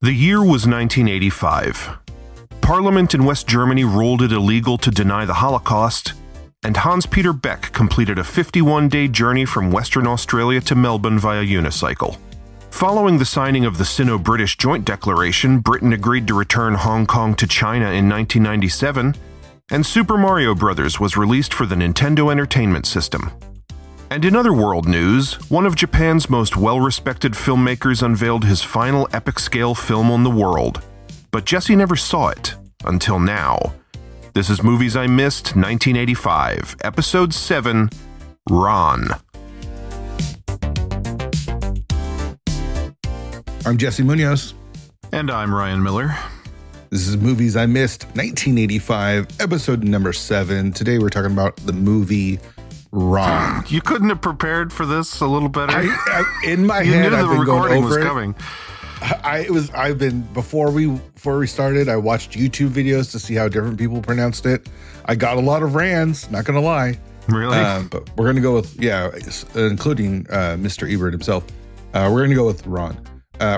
The year was 1985. Parliament in West Germany ruled it illegal to deny the Holocaust, and Hans-Peter Beck completed a 51-day journey from Western Australia to Melbourne via unicycle. Following the signing of the Sino-British Joint Declaration, Britain agreed to return Hong Kong to China in 1997, and Super Mario Bros. Was released for the Nintendo Entertainment System. And in other world news, one of Japan's most well-respected filmmakers unveiled his final epic-scale film on the world. But Jesse never saw it, until now. This is Movies I Missed, 1985, Episode 7, Ron. I'm Jesse Munoz. And I'm Ryan Miller. This is Movies I Missed, 1985, Episode number 7. Today we're talking about the movie Ron. You couldn't have prepared for this a little better? In my you head, knew I've the been recording going over was it. coming. Before we started, I watched YouTube videos to see how different people pronounced it. I got a lot of rands, not gonna lie. Really? But we're gonna go with, including Mr. Ebert himself. We're gonna go with Ron.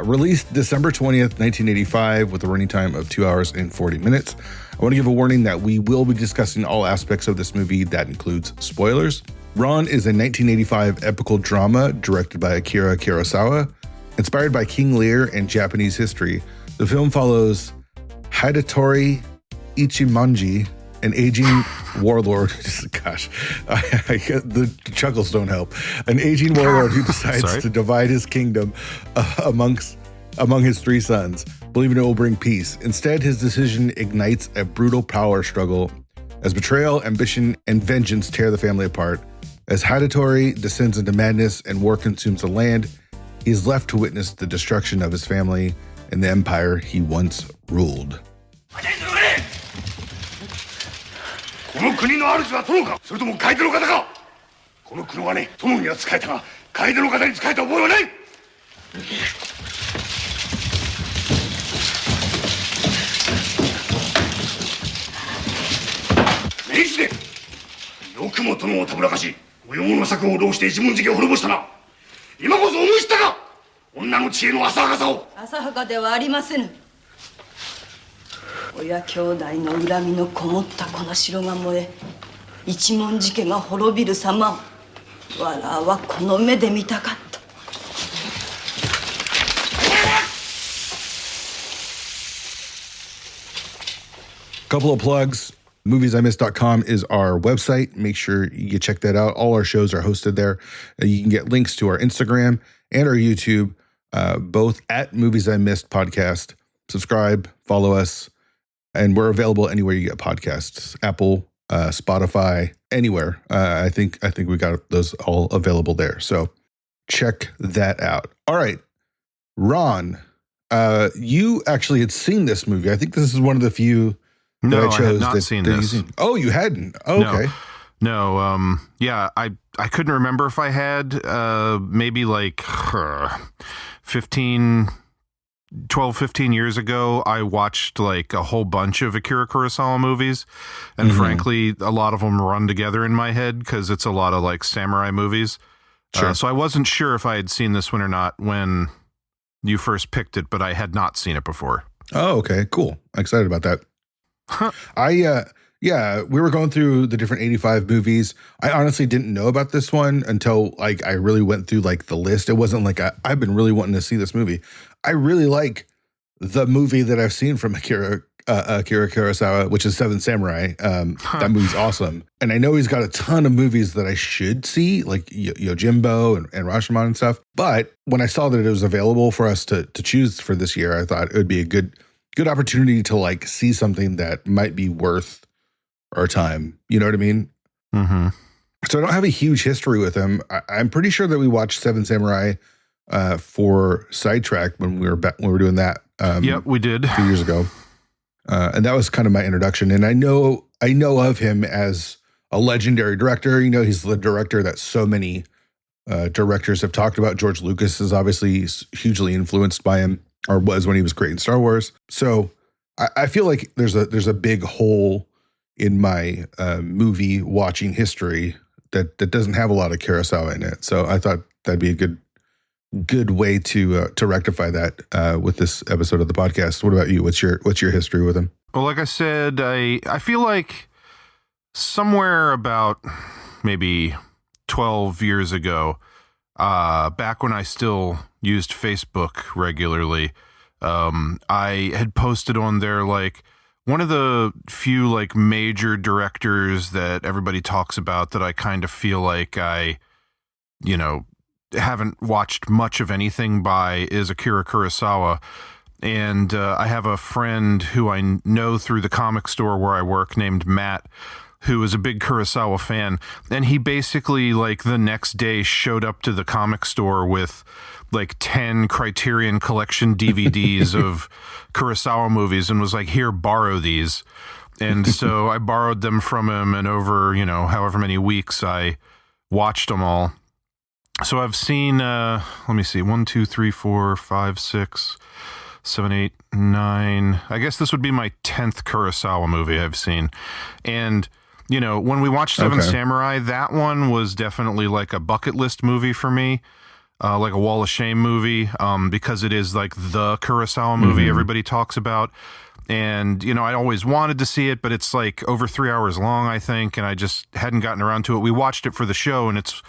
Released December 20th, 1985, with a running time of 2 hours and 40 minutes. I want to give a warning that we will be discussing all aspects of this movie. That includes spoilers. Ron is a 1985 epical drama directed by Akira Kurosawa. Inspired by King Lear and Japanese history, the film follows Hidetori Ichimonji, an aging warlord. Gosh, the chuckles don't help. An aging warlord who decides to divide his kingdom among his three sons, believing it will bring peace. Instead, his decision ignites a brutal power struggle as betrayal, ambition, and vengeance tear the family apart. As Hidetori descends into madness and war consumes the land, he is left to witness the destruction of his family and the empire he once ruled. この国の主は殿か、それとも楓の方か。この国はね、殿には仕えたが、楓の方に仕えた覚えはない。明治で、よくも殿をたぶらかし、無用の策を浪して一文字家を滅ぼしたな。今こそ思い知ったか、女の知恵の浅はかさを。浅はかではありませぬ。親兄弟の恨みのこもったこの城が燃え、一文字家が滅びる様をわらはこの目で見たかった。Couple of plugs. Moviesimissed.com is our website. Make sure you check that out. All our shows are hosted there. You can get links to our Instagram and our YouTube, both at Movies I Missed Podcast. Subscribe, follow us. And we're available anywhere you get podcasts, Apple, Spotify, anywhere. I think we got those all available there. So check that out. All right, Ron, you actually had seen this movie. I think this is one of the few that I chose. I had not seen this. Oh, you hadn't? Oh, okay. No. Yeah, I couldn't remember if I had. Maybe like 12, 15 years ago, I watched like a whole bunch of Akira Kurosawa movies. And frankly, a lot of them run together in my head because it's a lot of like samurai movies. Sure. So I wasn't sure if I had seen this one or not when you first picked it, but I had not seen it before. Oh, okay. Cool. I'm excited about that. Huh. We were going through the different 85 movies. I honestly didn't know about this one until like I really went through like the list. It wasn't like I've been really wanting to see this movie. I really like the movie that I've seen from Akira Kurosawa, which is Seven Samurai. That movie's awesome. And I know he's got a ton of movies that I should see, like Yojimbo and Rashomon and stuff. But when I saw that it was available for us to choose for this year, I thought it would be a good opportunity to like see something that might be worth our time. You know what I mean? Mm-hmm. So I don't have a huge history with him. I'm pretty sure that we watched Seven Samurai for Sidetrack when we were doing that. Yep, we did 2 years ago. And that was kind of my introduction. And I know of him as a legendary director. You know, he's the director that so many directors have talked about. George Lucas is obviously hugely influenced by him, or was when he was creating Star Wars. So I feel like there's a big hole in my movie watching history that doesn't have a lot of Kurosawa in it. So I thought that'd be a good good way to rectify that with this episode of the podcast. What about you? What's your history with him? Well, like I said, I feel like somewhere about maybe 12 years ago, back when I still used Facebook regularly, I had posted on there like one of the few like major directors that everybody talks about that I kind of feel like I, haven't watched much of anything by is Akira Kurosawa. And I have a friend who I know through the comic store where I work named Matt, who is a big Kurosawa fan. And he basically like the next day showed up to the comic store with like 10 Criterion Collection DVDs of Kurosawa movies and was like, here, borrow these. And so I borrowed them from him, and over, however many weeks I watched them all. So I've seen, let me see, 1, 2, 3, 4, 5, 6, 7, 8, 9. I guess this would be my 10th Kurosawa movie I've seen. And, when we watched Seven Samurai, that one was definitely like a bucket list movie for me. Like a Wall of Shame movie, because it is like the Kurosawa movie everybody talks about. And, I always wanted to see it, but it's like over 3 hours long, I think, and I just hadn't gotten around to it. We watched it for the show, and it's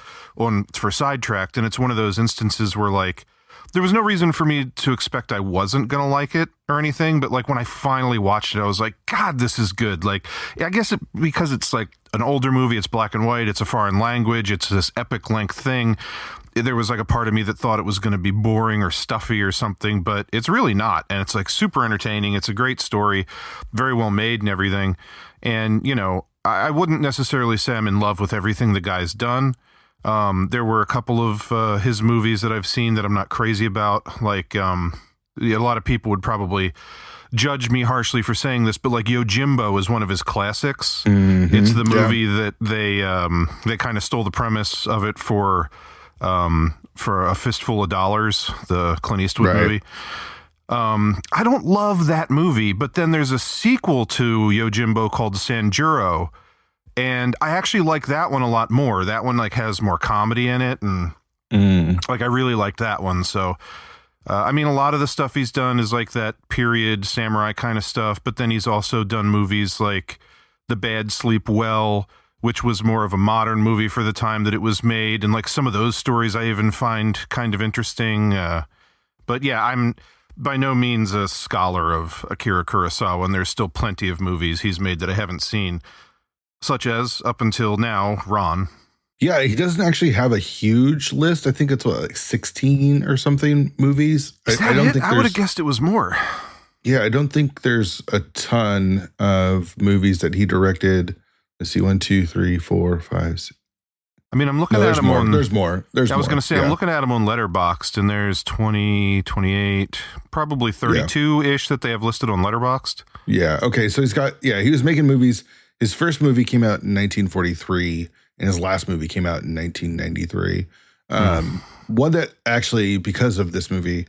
for Sidetracked, and it's one of those instances where, like, there was no reason for me to expect I wasn't going to like it or anything, but, like, when I finally watched it, I was like, God, this is good. Like, I guess because it's, like, an older movie, it's black and white, it's a foreign language, it's this epic length thing. There was like a part of me that thought it was going to be boring or stuffy or something, but it's really not. And it's like super entertaining. It's a great story, very well made and everything. And, I wouldn't necessarily say I'm in love with everything the guy's done. There were a couple of his movies that I've seen that I'm not crazy about. Like, a lot of people would probably judge me harshly for saying this, but like Yojimbo is one of his classics. It's the movie that they kind of stole the premise of it for A Fistful of Dollars, the Clint Eastwood movie. I don't love that movie, but then there's a sequel to Yojimbo called Sanjuro, and I actually like that one a lot more. That one like has more comedy in it, and like I really liked that one. So, a lot of the stuff he's done is like that period samurai kind of stuff, but then he's also done movies like The Bad Sleep Well, which was more of a modern movie for the time that it was made. And like some of those stories I even find kind of interesting. But yeah, I'm by no means a scholar of Akira Kurosawa, and there's still plenty of movies he's made that I haven't seen, such as, up until now, Ron. Yeah, he doesn't actually have a huge list. I think it's like 16 or something movies. I don't think I would have guessed it was more. Yeah, I don't think there's a ton of movies that he directed. Let's see, 1, 2, 3, 4, 5, 6. I'm looking at him more. on... There's more. I was going to say, I'm looking at him on Letterboxd, and there's 20, 28, probably 32-ish that they have listed on Letterboxd. Yeah, okay, so he was making movies. His first movie came out in 1943, and his last movie came out in 1993. One that actually, because of this movie,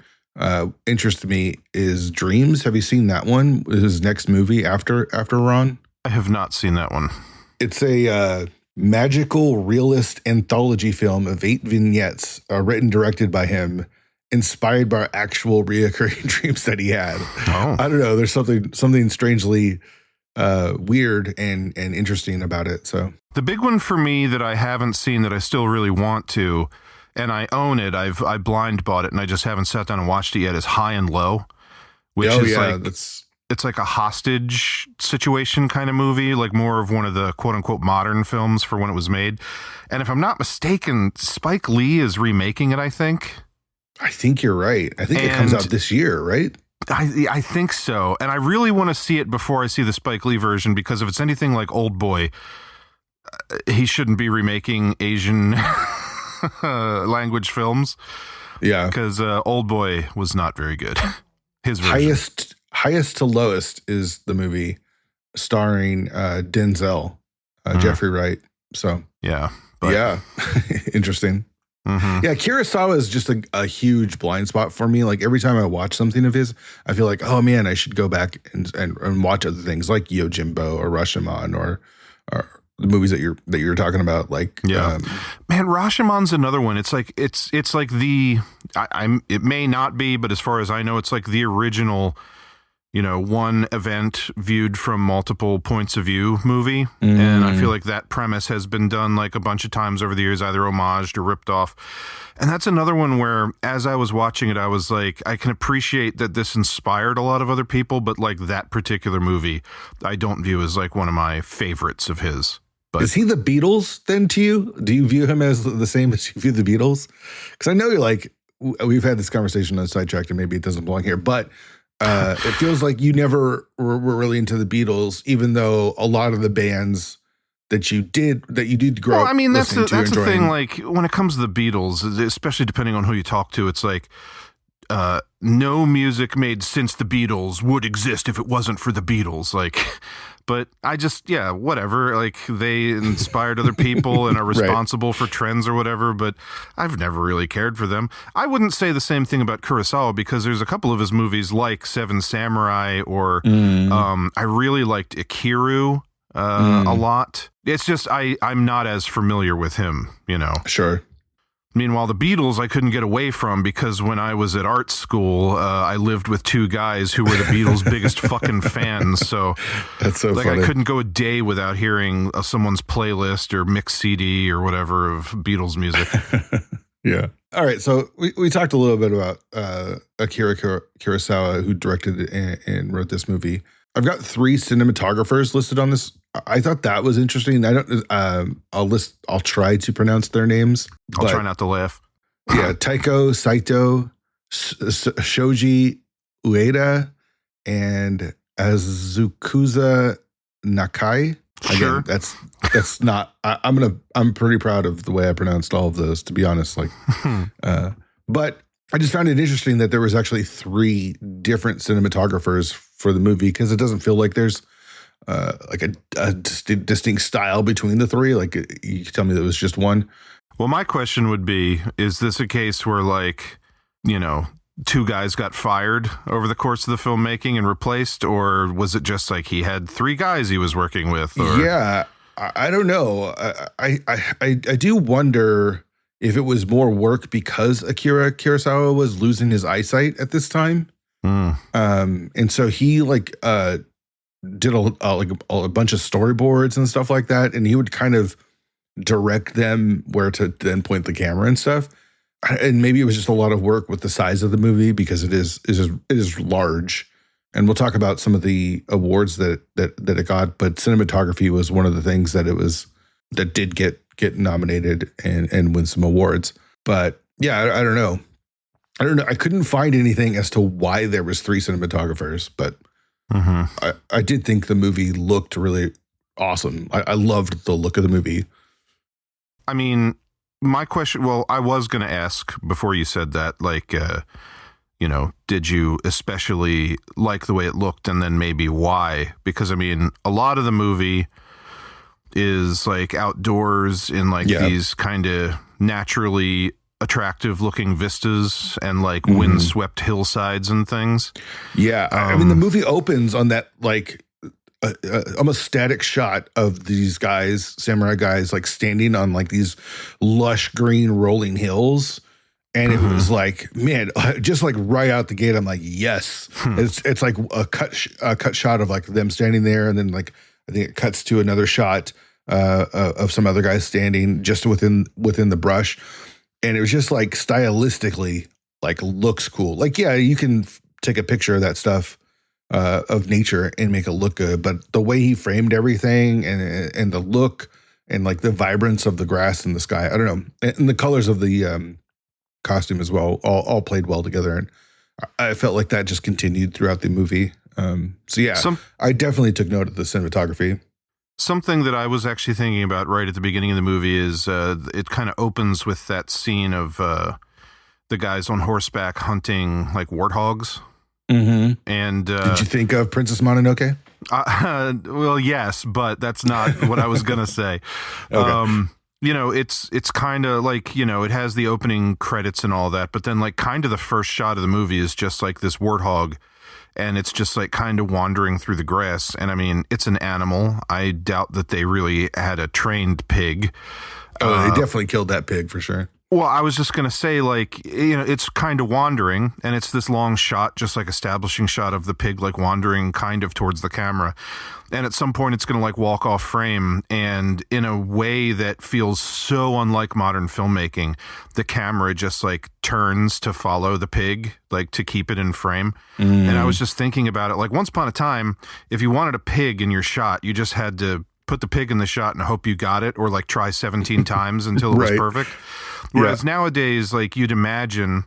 interested me is Dreams. Have you seen that one? His next movie after Ron? I have not seen that one. It's a magical realist anthology film of 8 vignettes, written, directed by him, inspired by actual reoccurring dreams that he had. Oh. I don't know. There's something strangely weird and interesting about it. So the big one for me that I haven't seen that I still really want to, and I own it, I blind bought it and I just haven't sat down and watched it yet, is High and Low, which it's like a hostage situation kind of movie, like more of one of the quote unquote modern films for when it was made. And if I'm not mistaken, Spike Lee is remaking it, I think. I think you're right. I think it comes out this year, right? I think so. And I really want to see it before I see the Spike Lee version, because if it's anything like Old Boy, he shouldn't be remaking Asian language films. Yeah. Because Old Boy was not very good. His version. Highest to Lowest is the movie starring Denzel, Jeffrey Wright. So yeah, interesting. Mm-hmm. Yeah, Kurosawa is just a huge blind spot for me. Like every time I watch something of his, I feel like, oh man, I should go back and watch other things like Yojimbo or Rashomon or the movies that you're talking about. Like, man, Rashomon's another one. It's like it's like it may not be, but as far as I know, it's like the original, one event viewed from multiple points of view movie. And I feel like that premise has been done like a bunch of times over the years, either homaged or ripped off. And that's another one where, as I was watching it, I was like, I can appreciate that this inspired a lot of other people, but like that particular movie, I don't view as like one of my favorites of his. But is he the Beatles then to you? Do you view him as the same as you view the Beatles? Because I know you're like, we've had this conversation on Sidetracked, and maybe it doesn't belong here, but it feels like you never were really into the Beatles, even though a lot of the bands that you did grow up. Well, I mean, that's the enjoying. thing. Like when it comes to the Beatles, especially depending on who you talk to, it's like no music made since the Beatles would exist if it wasn't for the Beatles. Like, but I just, whatever. Like they inspired other people and are responsible for trends or whatever. But I've never really cared for them. I wouldn't say the same thing about Kurosawa, because there's a couple of his movies like Seven Samurai or I really liked Ikiru a lot. It's just I'm not as familiar with him, Sure. Meanwhile, the Beatles I couldn't get away from, because when I was at art school, I lived with two guys who were the Beatles' biggest fucking fans. So that's so like funny. I couldn't go a day without hearing someone's playlist or mix CD or whatever of Beatles music. Yeah. All right. So we talked a little bit about Akira Kurosawa, who directed and wrote this movie. I've got 3 cinematographers listed on this. I thought that was interesting. I don't. I'll try to pronounce their names. I'll try not to laugh. Yeah, Taiko Saito, Shoji Ueda, and Azukuza Nakai. Sure. Again, that's not. I'm pretty proud of the way I pronounced all of those, to be honest. Like, but I just found it interesting that there was actually 3 different cinematographers for the movie, because it doesn't feel like there's like a distinct style between the 3. Like you could tell me that it was just one. Well, my question would be, is this a case where like, 2 guys got fired over the course of the filmmaking and replaced, or was it just like he had 3 guys he was working with? Or? Yeah, I don't know. I do wonder if it was more work because Akira Kurosawa was losing his eyesight at this time. And so he did a bunch of storyboards and stuff like that, and he would kind of direct them where to then point the camera and stuff. And maybe it was just a lot of work with the size of the movie, because it is large. And we'll talk about some of the awards that it got, but cinematography was one of the things that did get nominated and win some awards. But yeah, I don't know. I couldn't find anything as to why there was 3 cinematographers, but I did think the movie looked really awesome. I loved the look of the movie. I mean, my question, well, I was going to ask before you said that, like, did you especially like the way it looked, and then maybe why? Because I mean, a lot of the movie is like outdoors in like these kind of naturally attractive looking vistas and like windswept hillsides and things. Yeah. I mean, the movie opens on that like almost static shot of these guys, samurai guys, like standing on like these lush green rolling hills. And it was like, man, just like right out the gate, I'm like, yes. It's like a cut shot of like them standing there, and then like I think it cuts to another shot of some other guys standing just within the brush. And it was just like stylistically, like looks cool. Like, yeah, you can take a picture of that stuff of nature and make it look good, but the way he framed everything and the look and like the vibrance of the grass and the sky, I don't know, and the colors of the costume as well, all played well together, and I felt like that just continued throughout the movie. So yeah, I definitely took note of the cinematography. Something that I was actually thinking about right at the beginning of the movie is it kind of opens with that scene of the guys on horseback hunting like warthogs. And did you think of Princess Mononoke? Well, yes, but that's not what I was gonna say. Okay. It's kind of like, it has the opening credits and all that, but then like kind of the first shot of the movie is just like this warthog and it's just like kind of wandering through the grass. And I mean, it's an animal. I doubt that they really had a trained pig. Oh, they definitely killed that pig for sure. Well, I was just going to say, like, you know, it's kind of wandering, and it's this long shot, just like establishing shot of the pig, like wandering kind of towards the camera. And at some point it's going to like walk off frame, and in a way that feels so unlike modern filmmaking, the camera just like turns to follow the pig, like to keep it in frame. And I was just thinking about it, like once upon a time, if you wanted a pig in your shot, you just had to put the pig in the shot and hope you got it, or like try 17 times until it was Right. perfect. Whereas nowadays, like you'd imagine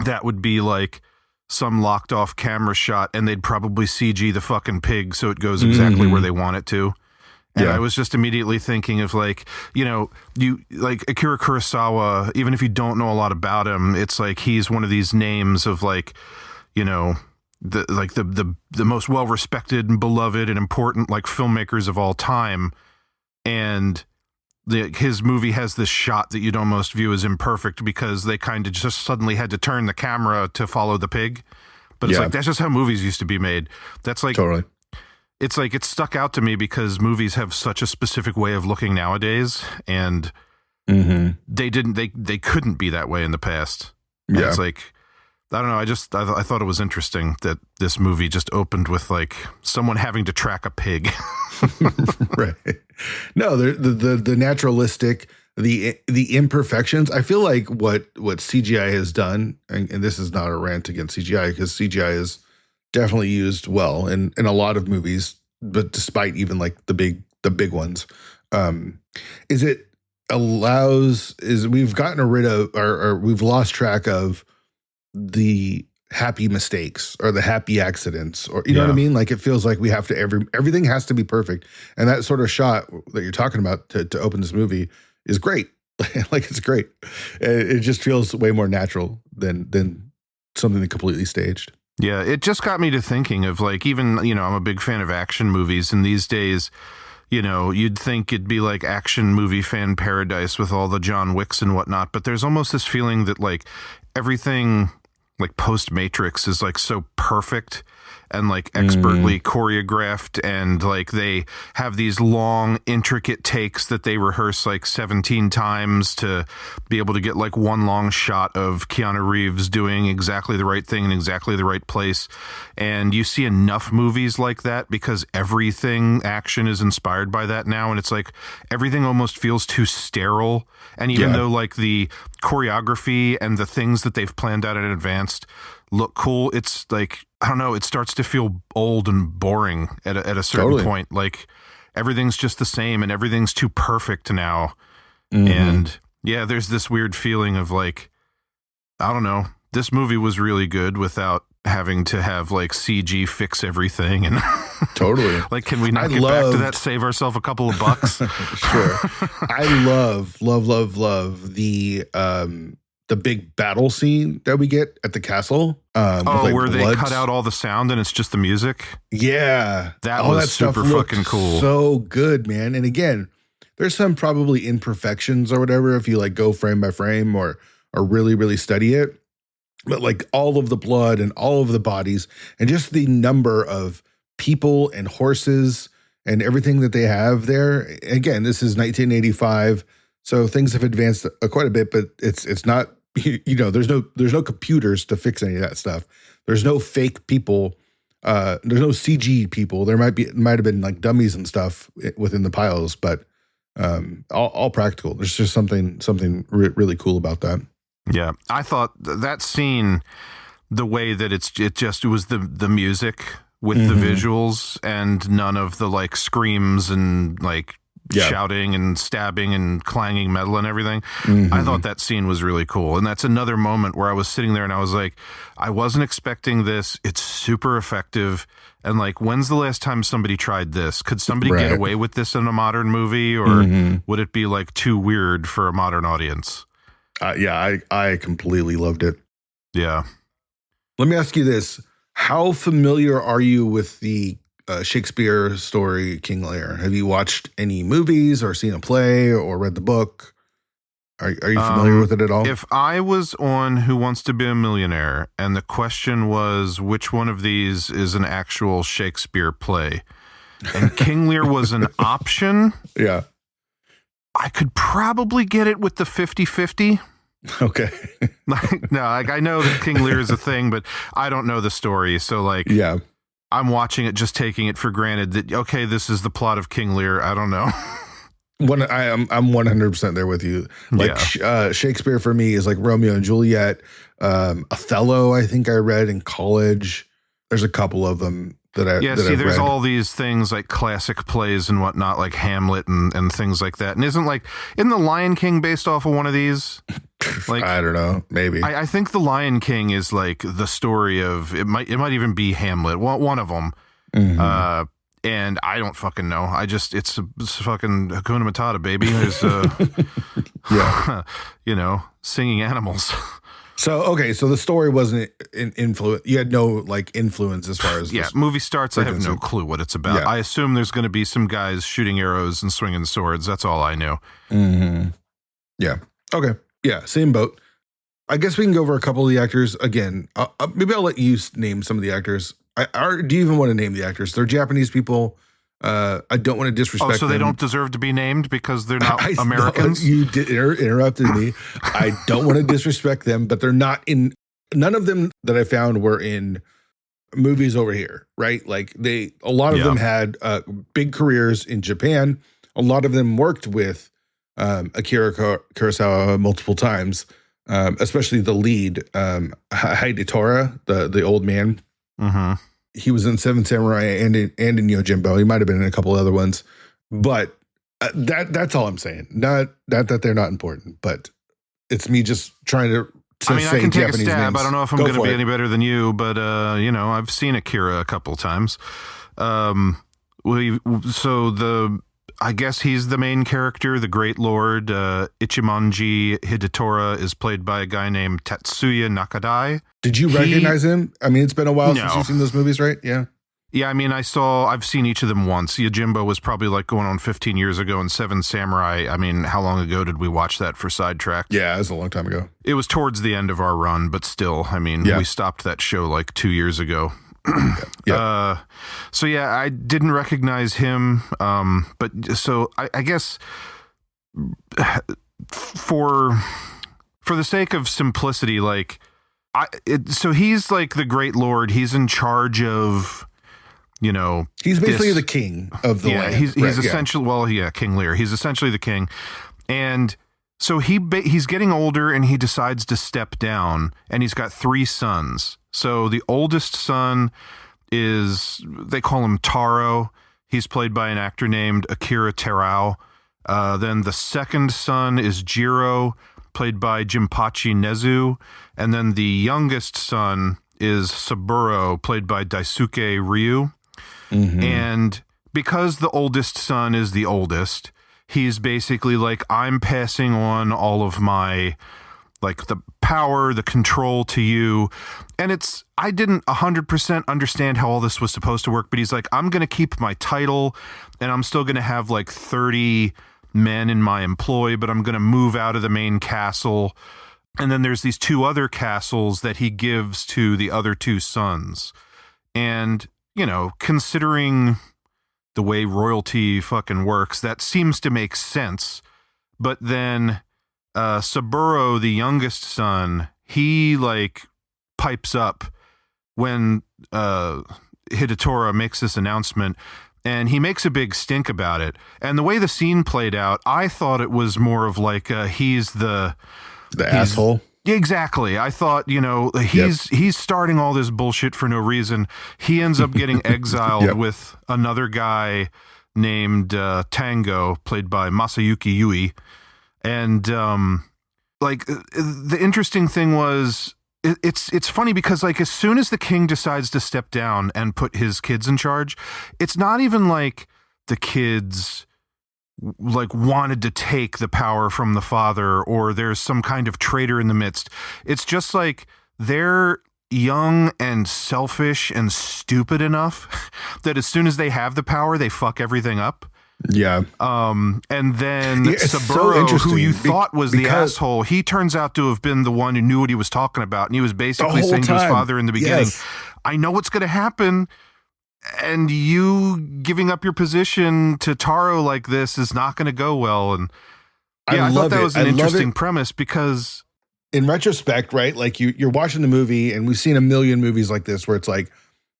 that would be like some locked off camera shot, and they'd probably CG the fucking pig so it goes exactly where they want it to. And I was just immediately thinking of like, you know, you like Akira Kurosawa, even if you don't know a lot about him, it's like he's one of these names of like, you know, the most well respected and beloved and important like filmmakers of all time. And his movie has this shot that you'd almost view as imperfect because they kind of just suddenly had to turn the camera to follow the pig. But it's like, that's just how movies used to be made. That's like, Totally. it's like, it stuck out to me because movies have such a specific way of looking nowadays, and they couldn't be that way in the past. And it's like, I don't know. I thought it was interesting that this movie just opened with like someone having to track a pig. Right. No, the naturalistic, the imperfections. I feel like what CGI has done, and this is not a rant against CGI, because CGI is definitely used well in a lot of movies, but despite even like the big ones, is we've gotten rid of, or we've lost track of the happy mistakes or the happy accidents, or you know what I mean? Like it feels like we have to everything has to be perfect. And that sort of shot that you're talking about to open this movie is great. Like it's great. It just feels way more natural than something that completely staged. Yeah, it just got me to thinking of like, even, you know, I'm a big fan of action movies, and these days, you know, you'd think it'd be like action movie fan paradise with all the John Wicks and whatnot, but there's almost this feeling that like everything like post Matrix is like so perfect and like expertly choreographed, and like they have these long intricate takes that they rehearse like 17 times to be able to get like one long shot of Keanu Reeves doing exactly the right thing in exactly the right place. And you see enough movies like that because everything action is inspired by that now, and it's like everything almost feels too sterile. And even though like the choreography and the things that they've planned out in advance look cool, it's like, I don't know, it starts to feel old and boring at a certain point. Like everything's just the same and everything's too perfect now. And yeah, there's this weird feeling of like, I don't know, this movie was really good without having to have like CG fix everything. And Totally. Like, can we not get back to that, save ourselves a couple of bucks? Sure. I love the big battle scene that we get at the castle. Where they cut out all the sound and it's just the music? Yeah. That was super fucking cool. So good, man. And again, there's some probably imperfections or whatever if you like go frame by frame or really, really study it. But like all of the blood and all of the bodies and just the number of people and horses and everything that they have there. Again, this is 1985. So things have advanced quite a bit, but it's not, you know, there's no computers to fix any of that stuff. There's no fake people. There's no CG people. There might have been like dummies and stuff within the piles, but all practical. There's just something really cool about that. Yeah, I thought that scene, the way that it was the music with the visuals and none of the like screams and like shouting and stabbing and clanging metal and everything. I thought that scene was really cool. And that's another moment where I was sitting there and I was like, I wasn't expecting this. It's super effective. And like, when's the last time somebody tried this? Could somebody get away with this in a modern movie, or would it be like too weird for a modern audience? I completely loved it. Yeah. Let me ask you this. How familiar are you with the Shakespeare story, King Lear? Have you watched any movies or seen a play or read the book? Are you familiar with it at all? If I was on Who Wants to Be a Millionaire and the question was which one of these is an actual Shakespeare play and King Lear was an option, Yeah. I could probably get it with the 50-50. Okay. I know that King Lear is a thing, but I don't know the story. So like, Yeah. I'm watching it, just taking it for granted that, okay, this is the plot of King Lear. I don't know. I'm 100% there with you. Like Shakespeare for me is like Romeo and Juliet, Othello. I think I read in college. There's a couple of them that I there's all these things like classic plays and whatnot, like Hamlet and things like that. And isn't the Lion King based off of one of these? Like, I don't know, maybe. I think the Lion King is like the story of it might even be Hamlet, one of them. Mm-hmm. And I don't fucking know. It's fucking Hakuna Matata, baby. There's singing animals. So the story wasn't an influence. You had no like influence as far as movie starts. I have no clue what it's about. Yeah. I assume there's going to be some guys shooting arrows and swinging swords. That's all I know. Mm-hmm. Yeah. Okay. Yeah. Same boat. I guess we can go over a couple of the actors again. Maybe I'll let you name some of the actors. Do you even want to name the actors? They're Japanese people. I don't want to disrespect them. So they don't deserve to be named because they're not Americans? You did interrupted me. I don't want to disrespect them, but they're not in. None of them that I found were in movies over here, right? Like a lot of them had big careers in Japan. A lot of them worked with Akira Kurosawa multiple times, especially the lead, Hidetora, the old man. Mm-hmm. He was in Seven Samurai and in Yojimbo. He might have been in a couple other ones, but that's all I'm saying. Not that they're not important, but it's me just trying to I say can take Japanese a stab. names. I don't know if I'm going to be any better than you, but I've seen Akira a couple times. I guess he's the main character, the Great Lord. Ichimonji Hidetora is played by a guy named Tatsuya Nakadai. Did you recognize him? I mean, it's been a while since you've seen those movies, right? Yeah. Yeah, I mean, I've seen each of them once. Yojimbo was probably like going on 15 years ago, and Seven Samurai, I mean, how long ago did we watch that for Sidetracked? Yeah, it was a long time ago. It was towards the end of our run, but still, I mean, we stopped that show like 2 years ago. Yeah. I didn't recognize him. But so I guess for the sake of simplicity, so he's like the Great Lord. He's in charge of, he's basically the king of the land. He's essentially, King Lear. He's essentially the king. And so he's getting older and he decides to step down, and he's got 3 sons. So the oldest son they call him Taro. He's played by an actor named Akira Terao. Then the second son is Jiro, played by Jinpachi Nezu. And then the youngest son is Saburo, played by Daisuke Ryu. Mm-hmm. And because the oldest son is the oldest, he's basically like, I'm passing on all of my, like, the power, the control to you. And I didn't 100% understand how all this was supposed to work, but he's like, I'm going to keep my title and I'm still going to have like 30 men in my employ, but I'm going to move out of the main castle. And then there's these 2 other castles that he gives to the other 2 sons. And, considering the way royalty fucking works, that seems to make sense. But then Saburo, the youngest son, he pipes up when Hidetora makes this announcement, and he makes a big stink about it. And the way the scene played out, I thought it was more of like he's the asshole. Exactly. I thought, he's starting all this bullshit for no reason. He ends up getting exiled with another guy named Tango, played by Masayuki Yui. And the interesting thing was, it's funny because as soon as the king decides to step down and put his kids in charge, it's not even like the kids wanted to take the power from the father, or there's some kind of traitor in the midst. It's just like they're young and selfish and stupid enough that as soon as they have the power, they fuck everything up. Yeah. And then it's so Saburo, interesting who you thought was the because- asshole, he turns out to have been the one who knew what he was talking about. And he was basically whole saying to his time. father in the beginning, Yes. I know what's going to happen. And you giving up your position to Taro like this is not going to go well. And yeah, I thought that was an interesting premise because in retrospect, right? Like you're watching the movie, and we've seen a million movies like this where it's like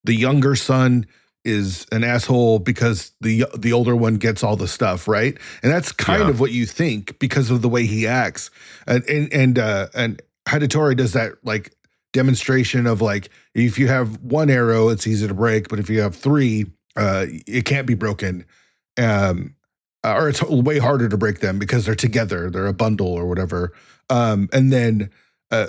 the younger son is an asshole because the older one gets all the stuff, right? And that's kind of what you think because of the way he acts. And Hayatori does that like demonstration of like, if you have one arrow, it's easy to break, but if you have three, it can't be broken. Or it's way harder to break them because they're together, they're a bundle or whatever. And then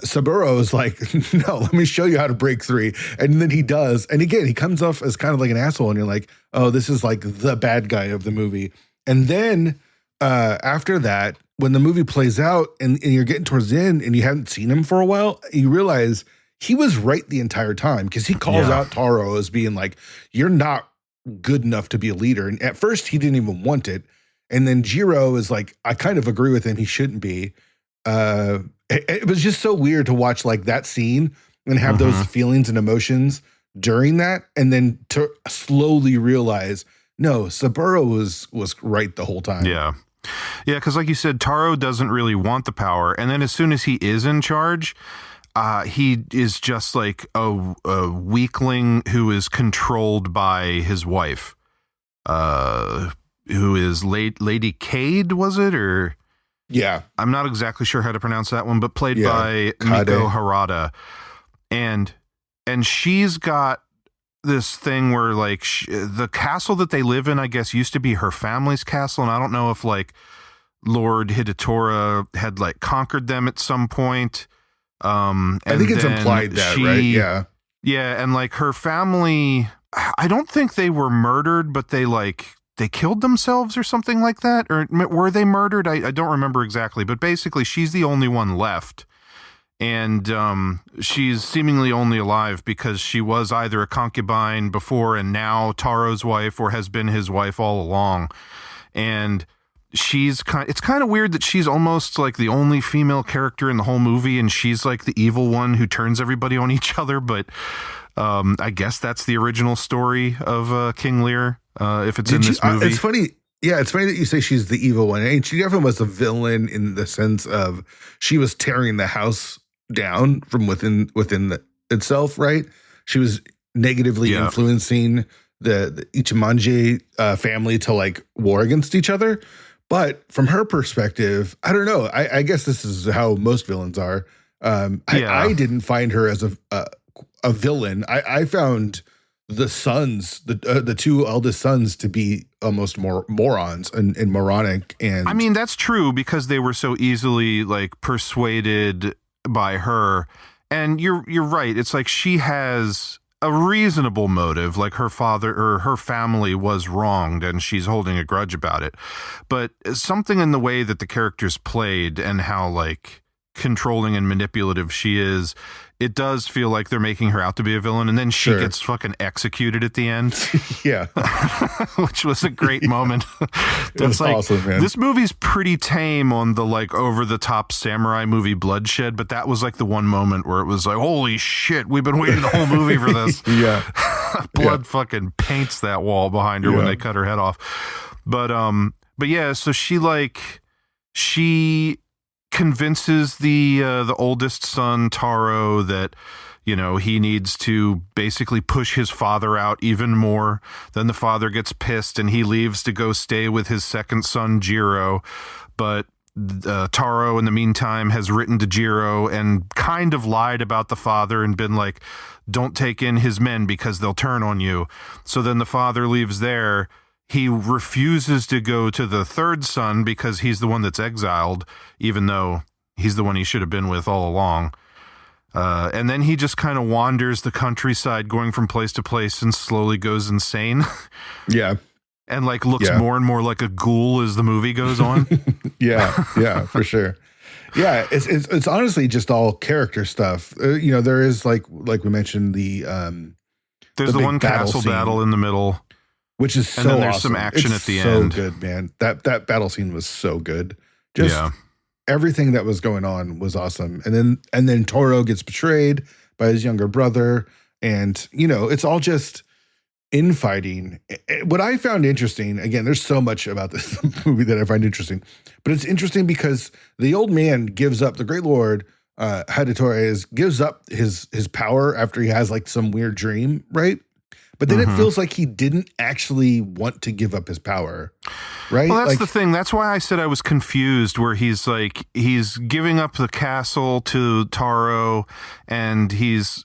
Saburo is like, no, let me show you how to break three. And then he does. And again, he comes off as kind of like an asshole, and you're like, oh, this is like the bad guy of the movie. And then after that, when the movie plays out and you're getting towards the end and you haven't seen him for a while, you realize he was right the entire time, because he calls out Taro as being like, you're not good enough to be a leader. And at first he didn't even want it. And then Jiro is like, I kind of agree with him. He shouldn't be. It was just so weird to watch like that scene and have those feelings and emotions during that. And then to slowly realize, no, Saburo was right the whole time. Yeah. Yeah, because like you said, Taro doesn't really want the power. And then as soon as he is in charge, he is just like a weakling who is controlled by his wife, who is Lady Cade, was it? Or yeah, I'm not exactly sure how to pronounce that one, but played by Kade. Miko Harada. And she's got this thing where like the castle that they live in, I guess, used to be her family's castle. And I don't know if like Lord Hidatora had like conquered them at some point. And I think it's implied that, right? Yeah. Yeah. And like her family, I don't think they were murdered, but they killed themselves or something like that. Or were they murdered? I don't remember exactly, but basically she's the only one left. And she's seemingly only alive because she was either a concubine before and now Taro's wife, or has been his wife all along. And it's kind of weird that she's almost like the only female character in the whole movie, and she's like the evil one who turns everybody on each other. But I guess that's the original story of King Lear, if it's in this movie. It's funny. Yeah, it's funny that you say she's the evil one. And she definitely was a villain in the sense of she was tearing the house down from within itself, right? She was negatively influencing the Ichimonji family to like war against each other. But from her perspective, I don't know. I guess this is how most villains are. I didn't find her as a villain. I found the sons, the two eldest sons, to be almost more morons and moronic. And I mean, that's true because they were so easily like persuaded by her. And you're right. It's like she has a reasonable motive, like her father or her family was wronged and she's holding a grudge about it. But something in the way that the character's played and how like controlling and manipulative she is, it does feel like they're making her out to be a villain, and then she gets fucking executed at the end. Yeah. Which was a great moment. That's like, awesome, man. This movie's pretty tame on the like over the top samurai movie Bloodshed, but that was like the one moment where it was like, holy shit, we've been waiting the whole movie for this. Yeah. Blood fucking paints that wall behind her when they cut her head off. But yeah, so she convinces the oldest son Taro that, you know, he needs to basically push his father out even more. Then the father gets pissed and he leaves to go stay with his second son Jiro. But Taro in the meantime has written to Jiro and kind of lied about the father and been like, don't take in his men because they'll turn on you. So then the father leaves there. He refuses to go to the third son because he's the one that's exiled, even though he's the one he should have been with all along. And then he just kind of wanders the countryside, going from place to place, and slowly goes insane. Yeah. And like looks more and more like a ghoul as the movie goes on. Yeah, for sure. Yeah, it's honestly just all character stuff. You know, there is like we mentioned there's the one castle battle in the middle. which is so And then there's awesome. some action It's at the so end. good, man. That battle scene was so good. Just Yeah. everything that was going on was awesome. And then Toro gets betrayed by his younger brother, and it's all just infighting. What I found interesting, again, there's so much about this movie that I find interesting, but it's interesting because the old man gives up, the Great Lord, Hadotore gives up his power after he has like some weird dream, right? But then it feels like he didn't actually want to give up his power, right? Well, that's like, the thing. That's why I said I was confused, where he's giving up the castle to Taro, and he's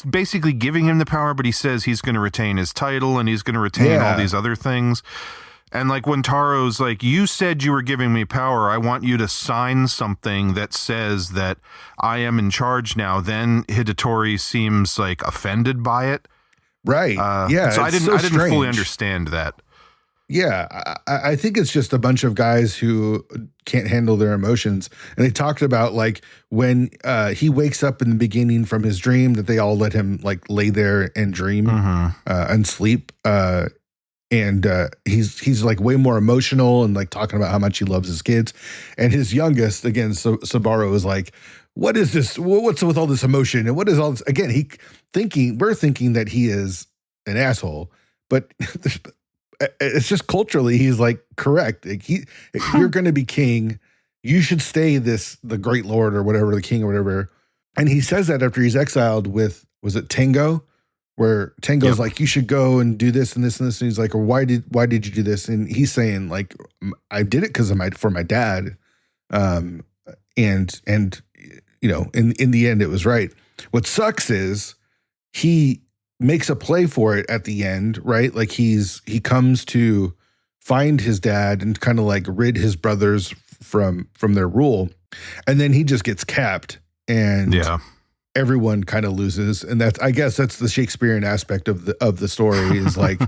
basically giving him the power, but he says he's going to retain his title and he's going to retain all these other things. And like when Taro's like, you said you were giving me power, I want you to sign something that says that I am in charge now. Then Hidetori seems like offended by it. right. So I didn't fully strange. understand that. Yeah, I think it's just a bunch of guys who can't handle their emotions. And they talked about like when he wakes up in the beginning from his dream, that they all let him like lay there and dream and sleep. And he's like way more emotional and like talking about how much he loves his kids. And his youngest, again, Saburo, is like, what is this? What's with all this emotion? And what is all this? Again, we're thinking that he is an asshole, but it's just culturally, he's like correct. Like you're going to be king. You should stay the Great Lord or whatever, the king or whatever. And he says that after he's exiled with, was it Tengo? Where Tengo's like, you should go and do this and this and this. And he's like, why did you do this? And he's saying like, I did it because for my dad. And in the end, it was right. What sucks is he makes a play for it at the end, right? Like he comes to find his dad and kind of like rid his brothers from their rule. And then he just gets capped and everyone kind of loses. And I guess that's the Shakespearean aspect of the story is like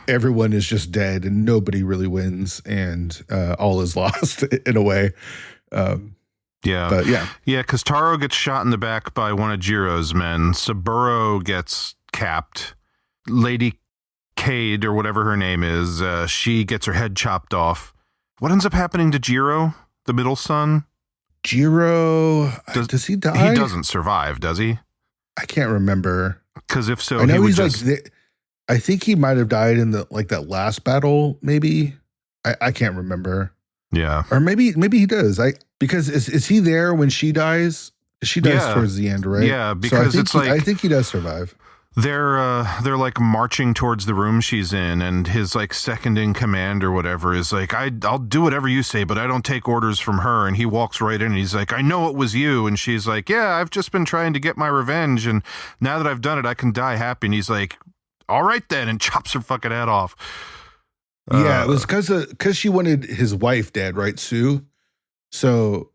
everyone is just dead and nobody really wins and all is lost in a way. Because Taro gets shot in the back by one of Jiro's men. Saburo gets capped. Lady Cade, or whatever her name is, she gets her head chopped off. What ends up happening to Jiro, the middle son? Jiro, does he die? He doesn't survive, does he? I can't remember. Because if so, I know he would he's just... I think he might have died in that last battle, maybe. I can't remember. Yeah. Or maybe he does. Because is he there when she dies? She dies towards the end, right? Yeah, because I think he does survive. They're like marching towards the room she's in, and his like second in command or whatever is like, I'll do whatever you say, but I don't take orders from her. And he walks right in and he's like, I know it was you. And she's like, yeah, I've just been trying to get my revenge, and now that I've done it, I can die happy. And he's like, all right then, and chops her fucking head off. Yeah, it was because she wanted his wife dead, right, Sue? So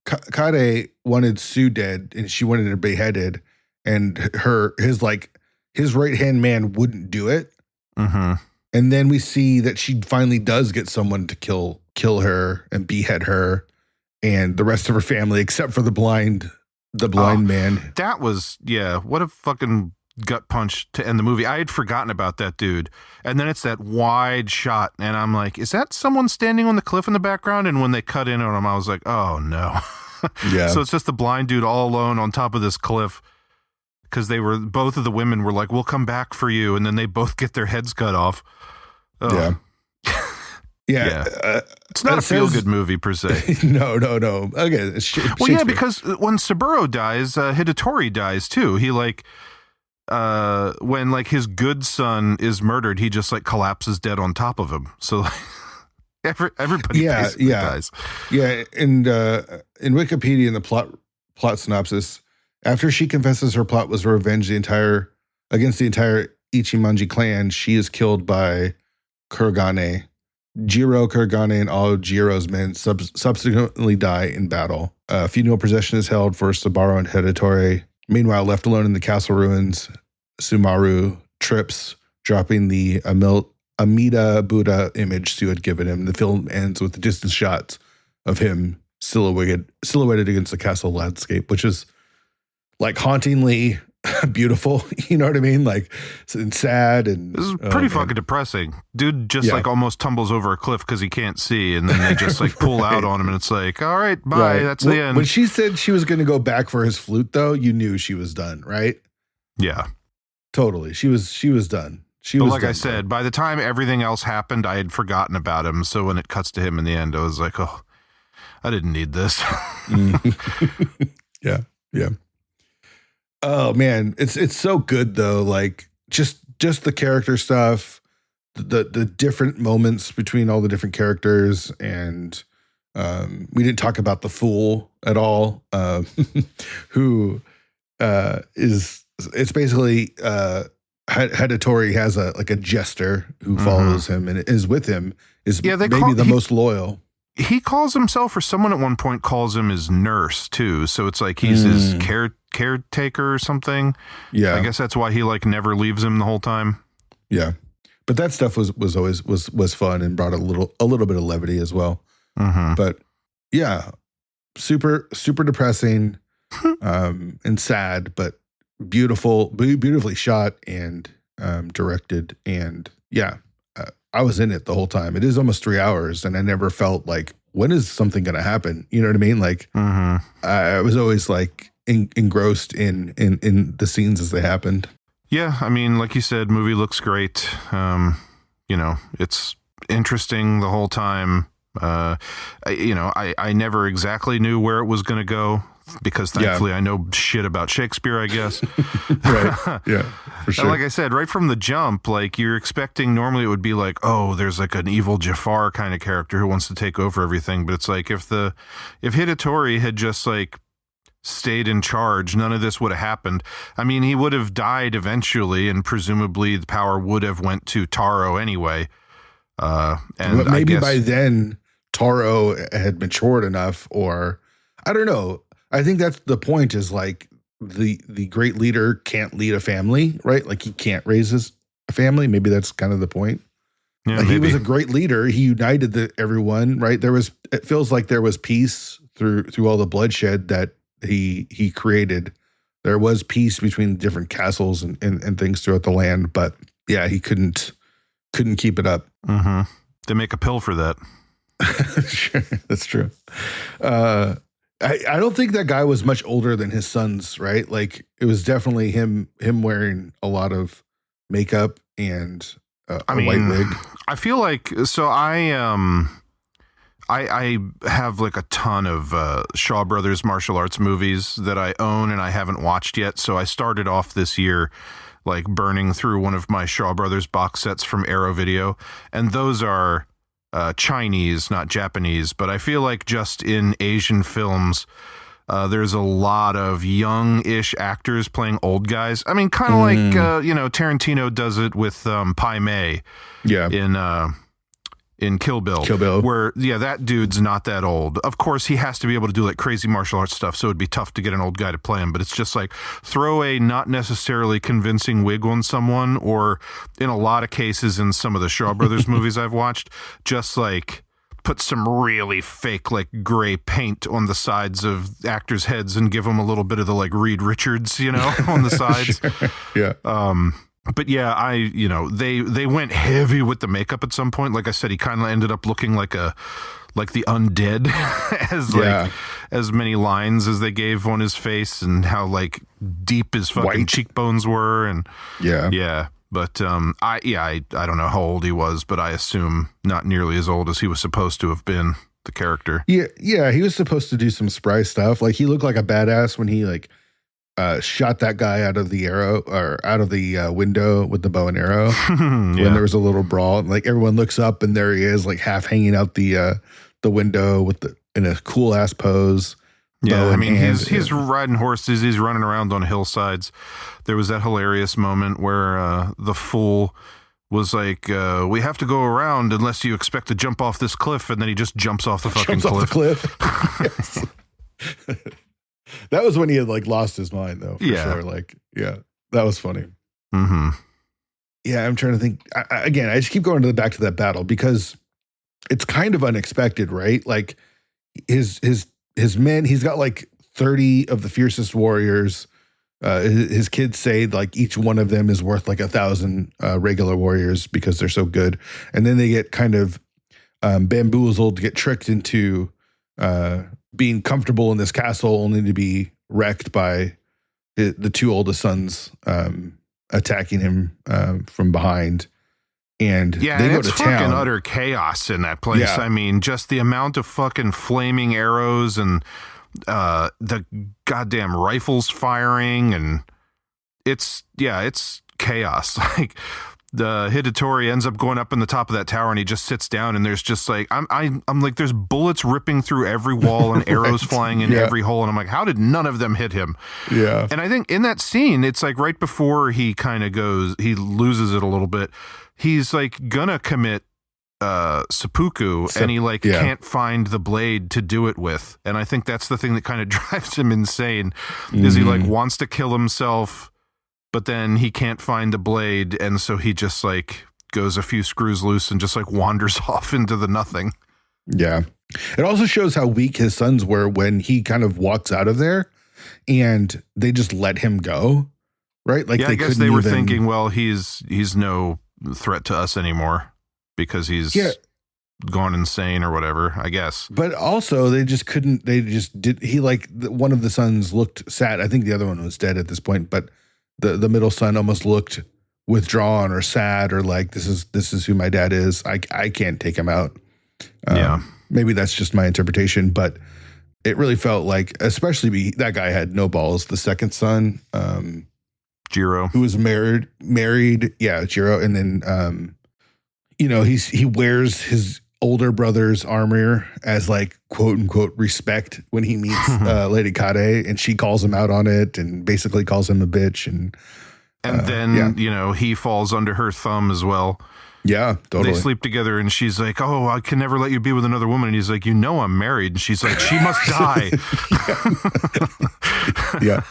Kade wanted Sue dead, and she wanted her beheaded, and his right-hand man wouldn't do it. Mm-hmm. And then we see that she finally does get someone to kill her and behead her and the rest of her family, except for the blind man. That was, what a fucking gut punch to end the movie. I had forgotten about that dude. And then it's that wide shot, and I'm like, is that someone standing on the cliff in the background? And when they cut in on him, I was like, oh no. Yeah. So it's just the blind dude all alone on top of this cliff. Because both of the women were like, we'll come back for you. And then they both get their heads cut off. Oh. Yeah. It's not a feel-good movie per se. No. Okay. Because when Saburo dies, Hidetori dies too. He when like his good son is murdered, he just like collapses dead on top of him. So everybody basically dies. Yeah. And in Wikipedia, in the plot synopsis, after she confesses her plot was to revenge against the entire Ichimonji clan, she is killed by Kurogane. Jiro, Kurogane, and all Jiro's men subsequently die in battle. Funeral procession is held for Saburo and Hidetori. Meanwhile, left alone in the castle ruins, Sumaru trips, dropping the Amida Buddha image Sue had given him. The film ends with the distant shots of him silhouetted against the castle landscape, which is like hauntingly beautiful. You know what I mean? Like, and sad. And this is pretty fucking depressing. Dude just like almost tumbles over a cliff because he can't see, and then they just like pull out on him, and it's like, all right, bye. Right. That's the end. When she said she was going to go back for his flute, though, you knew she was done, right? Yeah, totally. She was done. But like I said, by the time everything else happened, I had forgotten about him. So when it cuts to him in the end, I was like, oh, I didn't need this. Yeah. Oh man, it's so good though. Like just the character stuff, the different moments between all the different characters, and we didn't talk about the fool at all, who it's basically Hadatori has a jester who follows him and is with him, is maybe the most loyal. He calls himself, or someone at one point calls him his nurse too. So it's like he's his caretaker or something. Yeah. I guess that's why he like never leaves him the whole time. Yeah. But that stuff was always fun and brought a little bit of levity as well. But yeah, super depressing, and sad, but beautifully shot and directed. And yeah, I was in it the whole time. It is almost 3 hours, and I never felt like, when is something going to happen? You know what I mean? Like, I was always like engrossed in the scenes as they happened. Yeah, I mean, like you said, movie looks great. You know, it's interesting the whole time. I never exactly knew where it was going to go, because thankfully I know shit about Shakespeare, I guess. Right. Yeah, for sure. And like I said, right from the jump, like you're expecting, normally it would be like, oh, there's like an evil Jafar kind of character who wants to take over everything. But it's like, if Hidatori had just like stayed in charge, none of this would have happened. I mean, he would have died eventually, and presumably the power would have went to Taro anyway. And but maybe by then Taro had matured enough, or I don't know. I think that's the point, is like the great leader can't lead a family, right? Like he can't raise a family. Maybe that's kind of the point. Yeah, like he was a great leader. He united everyone, right? It feels like there was peace through all the bloodshed that he created. There was peace between different castles and things throughout the land, but yeah, he couldn't keep it up. They make a pill for that. Sure, that's true. I don't think that guy was much older than his sons, right? Like it was definitely him wearing a lot of makeup and a white wig. I feel like, so I have like a ton of Shaw Brothers martial arts movies that I own and I haven't watched yet. So I started off this year like burning through one of my Shaw Brothers box sets from Arrow Video, and those are Chinese, not Japanese. But I feel like just in Asian films, there's a lot of young-ish actors playing old guys. I mean, kind of like Tarantino does it with Pai Mei, in Kill Bill. Where that dude's not that old. Of course, he has to be able to do like crazy martial arts stuff, so it'd be tough to get an old guy to play him. But it's just like throw a not necessarily convincing wig on someone, or in a lot of cases in some of the Shaw Brothers movies I've watched, just like put some really fake like gray paint on the sides of actors' heads and give them a little bit of the like Reed Richards, on the sides. Sure. Yeah. But yeah, they went heavy with the makeup at some point. Like I said, he kind of ended up looking like the undead, as mmany lines as they gave on his face, and how like deep his fucking cheekbones were, and yeah. But I don't know how old he was, but I assume not nearly as old as he was supposed to have been. The character, yeah, he was supposed to do some spry stuff. Like he looked like a badass when he like shot that guy out of the arrow, or out of the window with the bow and arrow. When there was a little brawl, and like everyone looks up, and there he is, like half hanging out the window in a cool ass pose. Yeah, I mean, he's riding horses, he's running around on hillsides. There was that hilarious moment where the fool was like, we have to go around unless you expect to jump off this cliff, and then he just jumps off the fucking cliff. Yes. That was when he had like lost his mind, though. For sure. Like, yeah, that was funny. Yeah, I'm trying to think. I just keep going back to that battle because it's kind of unexpected, right? Like his men, he's got like 30 of the fiercest warriors. his kids say like each one of them is worth like 1,000 regular warriors because they're so good. And then they get kind of bamboozled, get tricked into being comfortable in this castle, only to be wrecked by the two oldest sons attacking him from behind. And yeah, they and go it's to fucking town. utter chaos in that place. Yeah. I mean, just the amount of fucking flaming arrows and the goddamn rifles firing, and it's chaos. Like the Hidetori ends up going up in the top of that tower, and he just sits down, and there's just like I'm like there's bullets ripping through every wall and arrows flying in every hole, and I'm like, how did none of them hit him? Yeah. And I think in that scene, it's like right before he kind of he loses it a little bit. He's like gonna commit seppuku, and he like can't find the blade to do it with. And I think that's the thing that kind of drives him insane, is he like wants to kill himself, but then he can't find the blade, and so he just like goes a few screws loose and just like wanders off into the nothing. Yeah. It also shows how weak his sons were when he kind of walks out of there and they just let him go. Right? Like I guess they were thinking, well, he's no threat to us anymore because he's gone insane or whatever, I guess. But also they just couldn't, one of the sons looked sad. I think the other one was dead at this point, but the middle son almost looked withdrawn or sad, or like, this is who my dad is. I can't take him out. Maybe that's just my interpretation, but it really felt like, especially that guy had no balls. The second son, Jiro, who was married. Yeah. Jiro. And then, he wears his older brother's armor as like quote unquote respect when he meets Lady Kade, and she calls him out on it and basically calls him a bitch. And then, he falls under her thumb as well. Yeah, totally. They sleep together, and she's like, "Oh, I can never let you be with another woman." And he's like, I'm married. And she's like, "She must die." Yeah.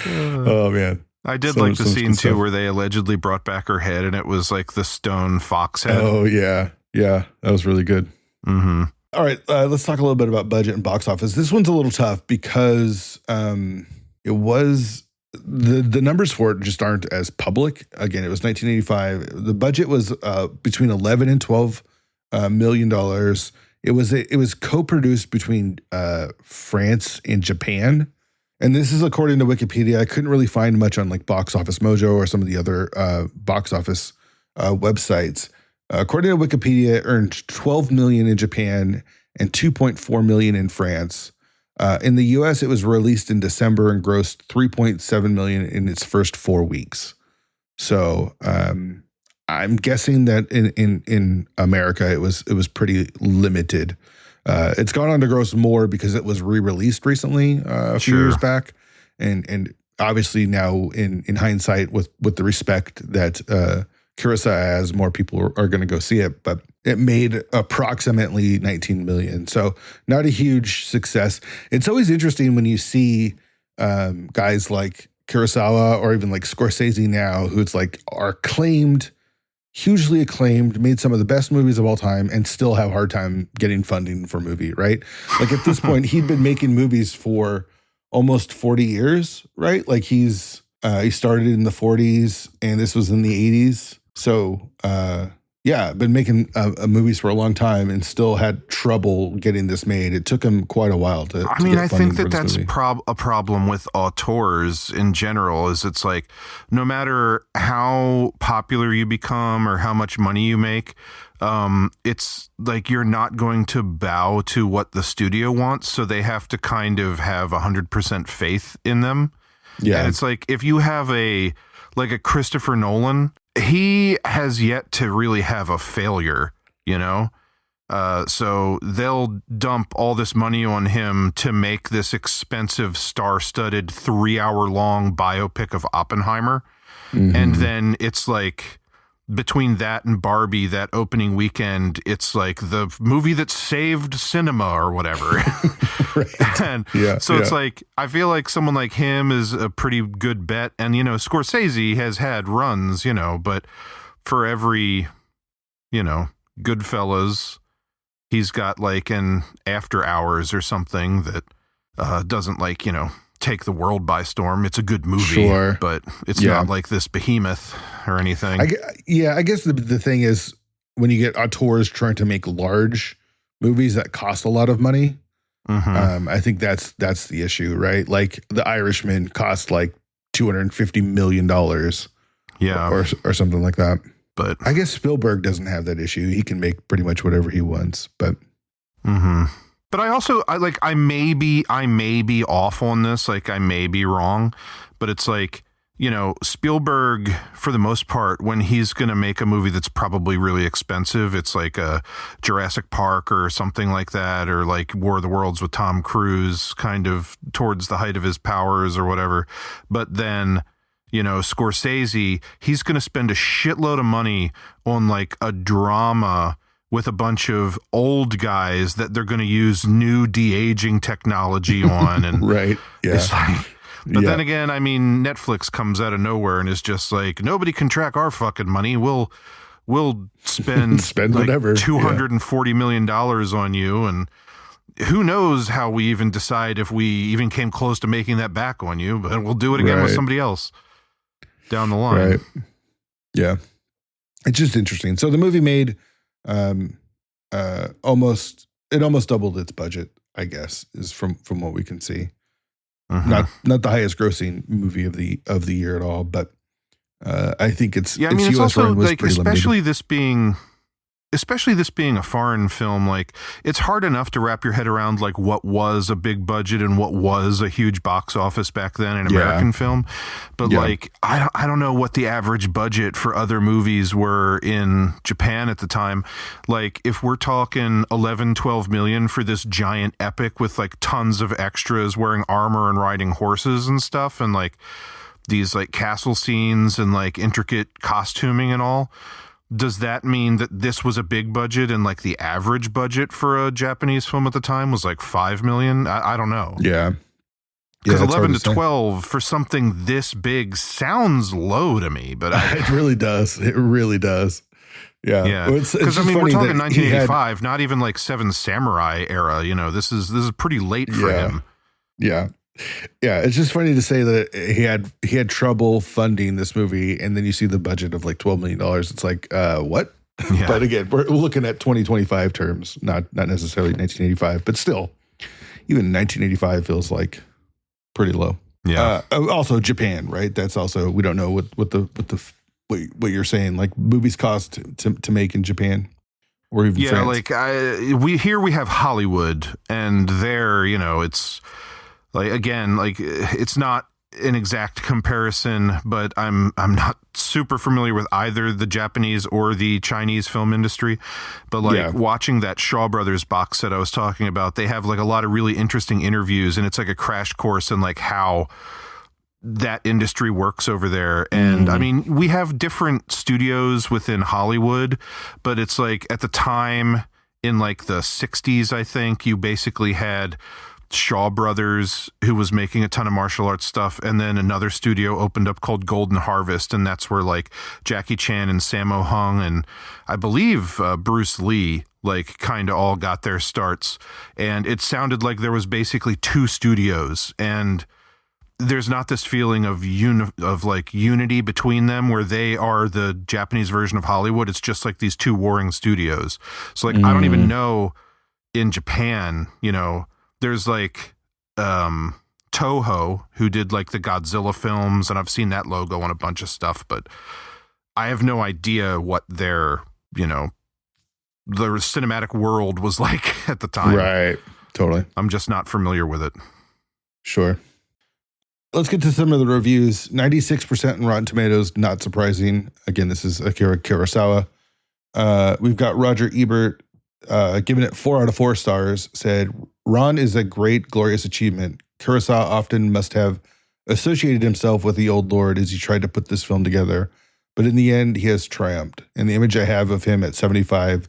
Oh man, I did like the scene too where they allegedly brought back her head, and it was like the stone fox head. Oh yeah, that was really good. Mm-hmm. All right, let's talk a little bit about budget and box office. This one's a little tough because it was the numbers for it just aren't as public. Again, it was 1985. The budget was between 11 and 12 $million. It was co-produced between France and Japan. And this is according to Wikipedia. I couldn't really find much on like Box Office Mojo or some of the other box office websites. According to Wikipedia, it earned $12 million in Japan and $2.4 million in France. In the U.S., it was released in December and grossed $3.7 million in its first 4 weeks. So I'm guessing that in America it was pretty limited. It's gone on to gross more because it was re-released recently a few years back, and obviously now in hindsight with the respect that Kurosawa has, more people are going to go see it, but it made approximately 19 million. So not a huge success. It's always interesting when you see guys like Kurosawa or even like Scorsese now, who's like are acclaimed, hugely acclaimed, made some of the best movies of all time, and still have a hard time getting funding for a movie, right? Like at this point, he'd been making movies for almost 40 years, right? Like he started in the 40s and this was in the 80s. So, been making movies for a long time and still had trouble getting this made. It took him quite a while to I think that's a problem with auteurs in general, is it's like, no matter how popular you become or how much money you make, it's like you're not going to bow to what the studio wants. So they have to kind of have 100% faith in them. Yeah. And it's like, if you have a Christopher Nolan, he has yet to really have a failure, so they'll dump all this money on him to make this expensive star-studded 3-hour-long biopic of Oppenheimer. Mm-hmm. And then it's like, between that and Barbie, that opening weekend, it's like the movie that saved cinema or whatever. Right. And it's like, I feel like someone like him is a pretty good bet. And, Scorsese has had runs, but for every, Goodfellas, he's got like an After Hours or something that doesn't take the world by storm. It's a good movie, Sure. but it's Yeah. not like this behemoth or anything. I guess the thing is when you get auteurs trying to make large movies that cost a lot of money, I think that's the issue, right? Like The Irishman cost like $250 million, Yeah. or something like that. But I guess Spielberg doesn't have that issue. He can make pretty much whatever he wants. But But I may be off on this. Like, I may be wrong, but it's like, you know, Spielberg, for the most part, when he's going to make a movie that's probably really expensive, it's like a Jurassic Park or something like that, or like War of the Worlds with Tom Cruise, kind of towards the height of his powers or whatever. But then, you know, Scorsese, he's going to spend a shitload of money on like a drama with a bunch of old guys that they're going to use new de-aging technology on. And right. Yeah. it's like, but Yeah. then again, I mean, Netflix comes out of nowhere and is just like, nobody can track our fucking money. We'll spend Spend like whatever. $240 million on you. And who knows how we even decide if we even came close to making that back on you, but we'll do it again with Right. somebody else down the line. Right. Yeah. It's just interesting. So the movie made almost doubled its budget, I guess, is from what we can see. Mhm. Not the highest grossing movie of the year at all, but I think it's Yeah, I mean, it's US also run was like, pretty limited. especially this being a foreign film, like it's hard enough to wrap your head around like what was a big budget and what was a huge box office back then in Yeah. American film. But Yeah. like, I don't know what the average budget for other movies were in Japan at the time. Like if we're talking 11, 12 million for this giant epic with like tons of extras wearing armor and riding horses and stuff, and like these like castle scenes and like intricate costuming and all, does that mean that this was a big budget and like the average budget for a Japanese film at the time was like 5 million? I don't know. Yeah. Because that's hard 11 to say. 12 for something this big sounds low to me, but It really does. It really does. Yeah. yeah. Well, it's Because I just mean, we're funny talking that he had- 1985, not even like Seven Samurai era. You know, this is pretty late for Yeah. him. Yeah. Yeah. It's just funny to say that he had trouble funding this movie, and then you see the budget of like $12 million. It's like, what? Yeah. But again, we're looking at 2025 terms, not necessarily 1985, but still, even 1985 feels like pretty low. Yeah. Also Japan, right? That's also, we don't know what you're saying. Like movies cost to make in Japan or even Yeah, France. like we have Hollywood, and there, you know, it's like, again, like it's not an exact comparison, but I'm not super familiar with either the Japanese or the Chinese film industry. But like Yeah. watching that Shaw Brothers box set I was talking about, they have like a lot of really interesting interviews, and it's like a crash course in like how that industry works over there. And I mean, we have different studios within Hollywood, but it's like at the time in like the 60s, I think you basically had Shaw Brothers, who was making a ton of martial arts stuff, and then another studio opened up called Golden Harvest, and that's where like Jackie Chan and Sammo Hung and I believe Bruce Lee like kind of all got their starts. And it sounded like there was basically two studios, and there's not this feeling of like unity between them where they are the Japanese version of Hollywood. It's just like these two warring studios. So like I don't even know in Japan, you know, there's like Toho, who did like the Godzilla films, and I've seen that logo on a bunch of stuff, but I have no idea what their, you know, the cinematic world was like at the time. Right. Totally. I'm just not familiar with it. Sure. Let's get to some of the reviews. 96% in Rotten Tomatoes, not surprising. Again, this is Akira Kurosawa. We've got Roger Ebert giving it 4 out of 4 stars, said, Ron is a great, glorious achievement. Kurosawa often must have associated himself with the old lord as he tried to put this film together. But in the end, he has triumphed. And the image I have of him at 75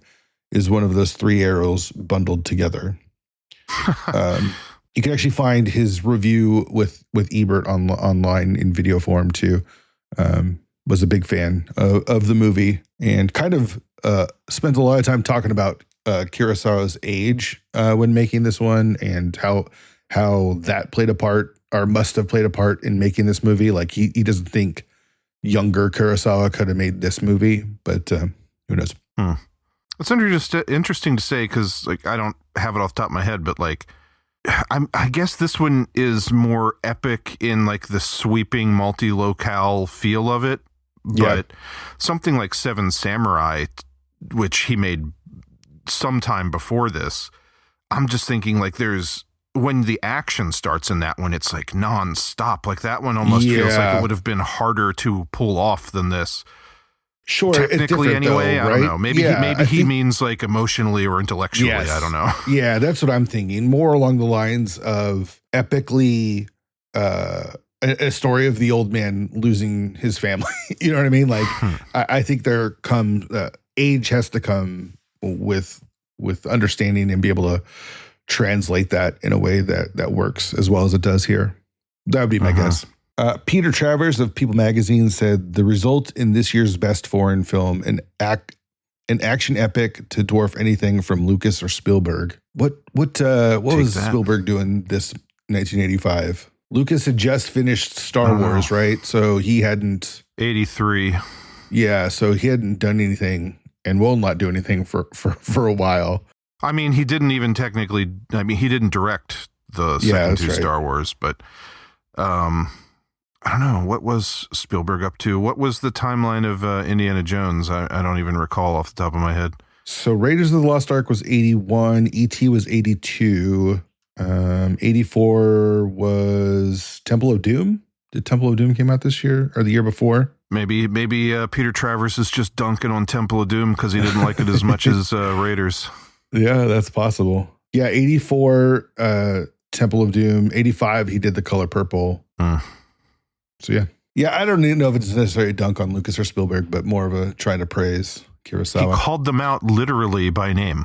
is one of those 3 arrows bundled together. You can actually find his review with Ebert online in video form too. Was a big fan of the movie, and kind of spent a lot of time talking about Kurosawa's age when making this one, and how that played a part must have played a part in making this movie. Like he doesn't think younger Kurosawa could have made this movie, but who knows? It's interesting to say because like I don't have it off the top of my head, but like I guess this one is more epic in like the sweeping multi-locale feel of it. But something like Seven Samurai, which he made sometime before this, I'm just thinking like when the action starts in that one, it's like nonstop. Like that one almost feels like it would have been harder to pull off than this. Sure, technically anyway, though, I don't know. Maybe he means like emotionally or intellectually. Yes. I don't know. Yeah, that's what I'm thinking. More along the lines of epically a story of the old man losing his family. You know what I mean? Like I think there comes age has to come with understanding and be able to translate that in a way that works as well as it does here. That would be my guess. Peter Travers of People magazine said the result in this year's best foreign film, an action epic to dwarf anything from Lucas or Spielberg. What was Spielberg doing this 1985? Lucas had just finished Star Wars, right? So he hadn't 83. Yeah, so he hadn't done anything and will not do anything for a while. I mean, he didn't even technically. I mean, he didn't direct the second two Star Wars, but I don't know. What was Spielberg up to? What was the timeline of Indiana Jones? I don't even recall off the top of my head. So Raiders of the Lost Ark was 81. E.T. was 82. 84 was Temple of Doom. Did Temple of Doom came out this year or the year before? Maybe Peter Travers is just dunking on Temple of Doom because he didn't like it as much as Raiders. Yeah, that's possible. Yeah, 84 Temple of Doom. 85 he did The Color Purple. So yeah, I don't even know if it's necessarily a dunk on Lucas or Spielberg, but more of a try to praise Kurosawa. He called them out literally by name.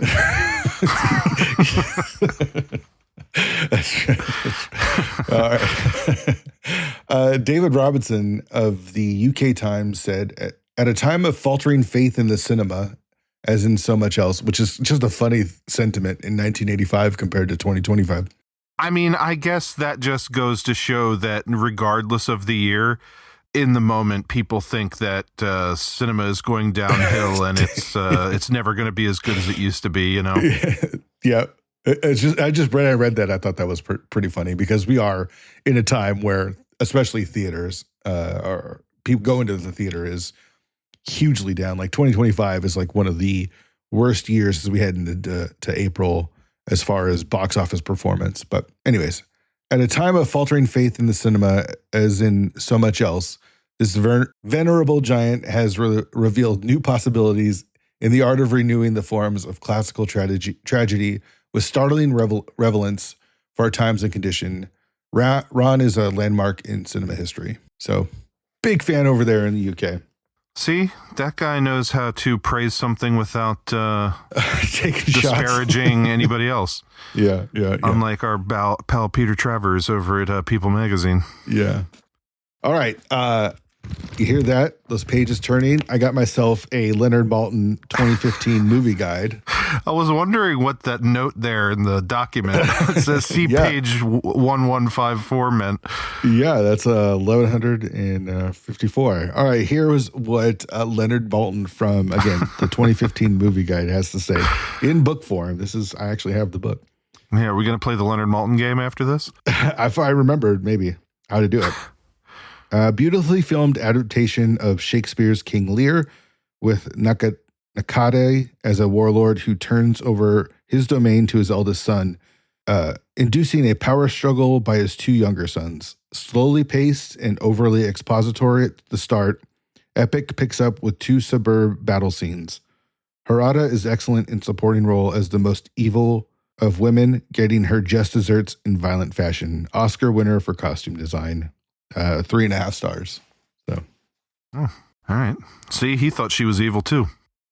That's true. All right. David Robinson of the UK Times said, at a time of faltering faith in the cinema, as in so much else, which is just a funny sentiment in 1985 compared to 2025. I mean, I guess that just goes to show that regardless of the year, in the moment, people think that cinema is going downhill and it's never going to be as good as it used to be, you know? Yeah. I read that. I thought that was pretty funny because we are in a time where, especially theaters, or people going to the theater is hugely down. Like 2025 is like one of the worst years as we head into April as far as box office performance. But anyways, at a time of faltering faith in the cinema, as in so much else, this venerable giant has revealed new possibilities in the art of renewing the forms of classical tragedy with startling relevance for our times and condition. Ron is a landmark in cinema history. So big fan over there in the UK. See, that guy knows how to praise something without taking disparaging anybody else. Yeah. Unlike our pal Peter Travers over at People magazine. Yeah. All right. You hear that? Those pages turning. I got myself a Leonard Maltin 2015 movie guide. I was wondering what that note there in the document it says see page 1154 meant. Yeah, that's 1154. All right, here was what Leonard Maltin from, again, the 2015 movie guide has to say in book form. I actually have the book. Yeah, are we going to play the Leonard Maltin game after this? If I remembered maybe how to do it. Beautifully filmed adaptation of Shakespeare's King Lear with Nakade as a warlord who turns over his domain to his eldest son, inducing a power struggle by his two younger sons. Slowly paced and overly expository at the start, Epic picks up with two superb battle scenes. Harada is excellent in supporting role as the most evil of women, getting her just desserts in violent fashion. Oscar winner for costume design. 3.5 stars. So, all right. See, he thought she was evil too.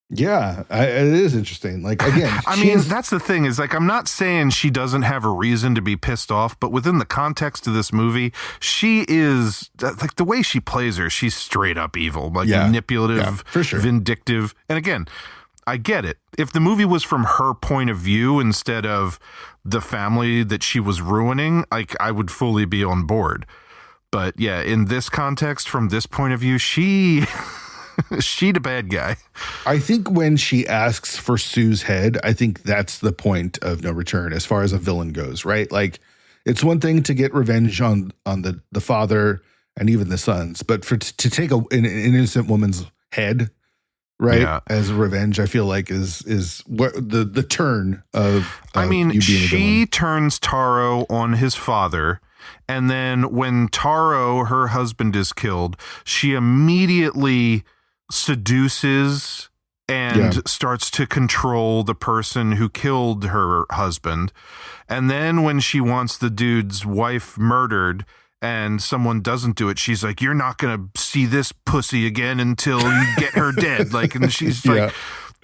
Yeah, it is interesting. Like again, that's the thing is like I'm not saying she doesn't have a reason to be pissed off, but within the context of this movie, she is like the way she plays her. She's straight up evil, like manipulative, for sure. vindictive, and again. I get it. If the movie was from her point of view instead of the family that she was ruining, I would fully be on board. But yeah, in this context, from this point of view, she the bad guy. I think when she asks for Sue's head, I think that's the point of no return as far as a villain goes, right? Like, it's one thing to get revenge on the father and even the sons, but to take an innocent woman's head, right, as revenge, I feel like is what the turn of I mean, you being a she villain. turns Taro on his father, and then when Taro, her husband, is killed, she immediately seduces and starts to control the person who killed her husband. And then when she wants the dude's wife murdered and someone doesn't do it, she's like, you're not going to see this pussy again until you get her dead. Like, and she's like,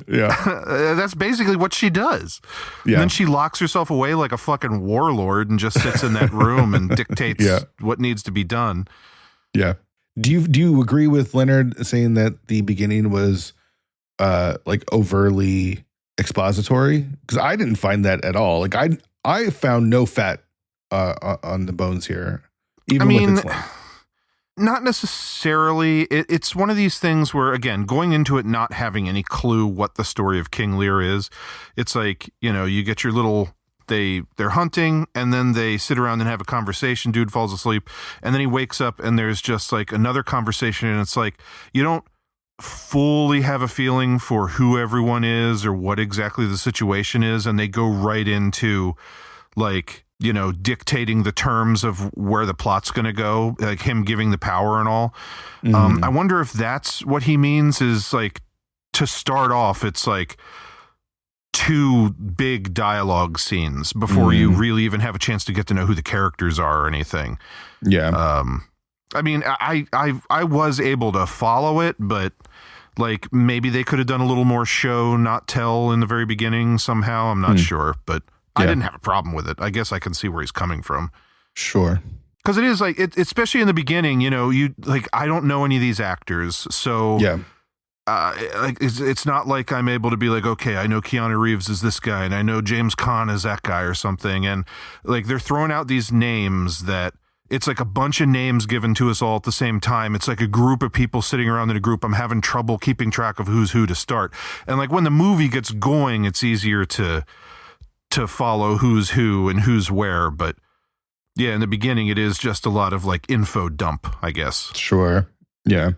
that's basically what she does. And then she locks herself away like a fucking warlord and just sits in that room and dictates what needs to be done. Yeah. Do you agree with Leonard saying that the beginning was like overly expository? Because I didn't find that at all. Like I found no fat on the bones here. Even with its length. Not necessarily. It's one of these things where, again, going into it not having any clue what the story of King Lear is, it's like, you get your little, they're hunting, and then they sit around and have a conversation. Dude falls asleep, and then he wakes up, and there's just like another conversation, and it's like, you don't fully have a feeling for who everyone is or what exactly the situation is, and they go right into like, dictating the terms of where the plot's going to go, like him giving the power and all. I wonder if that's what he means, is like, to start off, it's like 2 big dialogue scenes before you really even have a chance to get to know who the characters are or anything. Yeah. I mean, I was able to follow it, but like maybe they could have done a little more show, not tell in the very beginning somehow. I'm not sure, but I didn't have a problem with it. I guess I can see where he's coming from. Sure. Because it is like, especially in the beginning, you like, I don't know any of these actors. So like it's not like I'm able to be like, okay, I know Keanu Reeves is this guy and I know James Caan is that guy or something. And like, they're throwing out these names that it's like a bunch of names given to us all at the same time. It's like a group of people sitting around in a group. I'm having trouble keeping track of who's who to start. And like when the movie gets going, it's easier to follow who's who and who's where. But yeah, in the beginning, it is just a lot of like info dump, I guess. Sure. Yeah.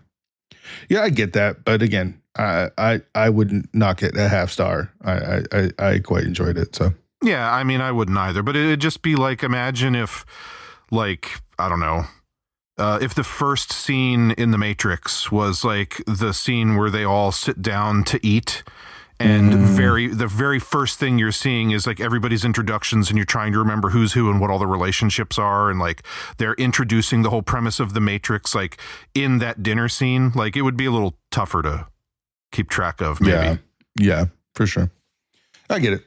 Yeah, I get that. But again, I wouldn't knock it a half star. I quite enjoyed it. So yeah, I mean, I wouldn't either, but it'd just be like, imagine if like, I don't know, if the first scene in The Matrix was like the scene where they all sit down to eat. And the very first thing you're seeing is like everybody's introductions, and you're trying to remember who's who and what all the relationships are. And like they're introducing the whole premise of The Matrix, like in that dinner scene. Like it would be a little tougher to keep track of, maybe. Yeah, for sure. I get it.